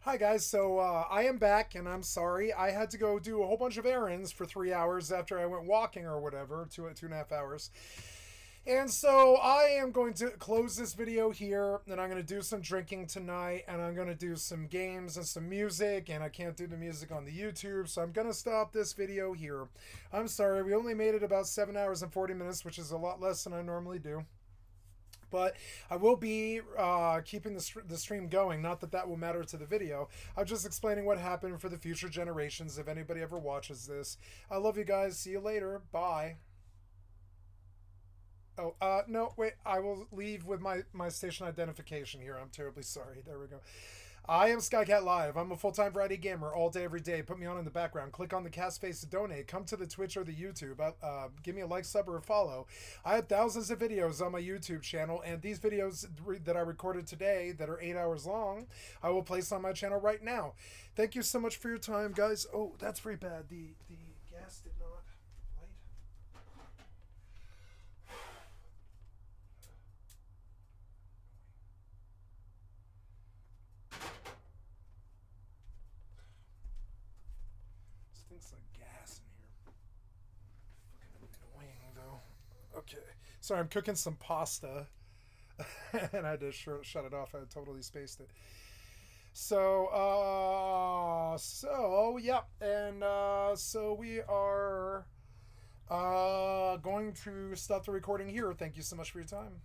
Hi guys, so I am back and I'm sorry. I had to go do a whole bunch of errands for 3 hours after I went walking or whatever, 2.5 hours. And so I am going to close this video here, and I'm going to do some drinking tonight, and I'm going to do some games and some music, and I can't do the music on the YouTube, so I'm going to stop this video here. I'm sorry, we only made it about 7 hours and 40 minutes, which is a lot less than I normally do. But I will be keeping the stream going. Not that that will matter to the video. I'm just explaining what happened for the future generations if anybody ever watches this. I love you guys. See you later. Bye. Oh, no, wait. I will leave with my station identification here. I'm terribly sorry. There we go. I am Skycatlive. I'm a full-time variety gamer all day, every day. Put me on in the background. Click on the cast face to donate. Come to the Twitch or the YouTube. Give me a like, sub, or a follow. I have thousands of videos on my YouTube channel, and these videos that I recorded today that are 8 hours long, I will place on my channel right now. Thank you so much for your time, guys. Oh, that's very bad. The gas did not light. Stinks like gas in here. Fucking annoying though. Okay, sorry, I'm cooking some pasta, and I had to shut it off. I had totally spaced it. So yeah, and so we are going to stop the recording here. Thank you so much for your time.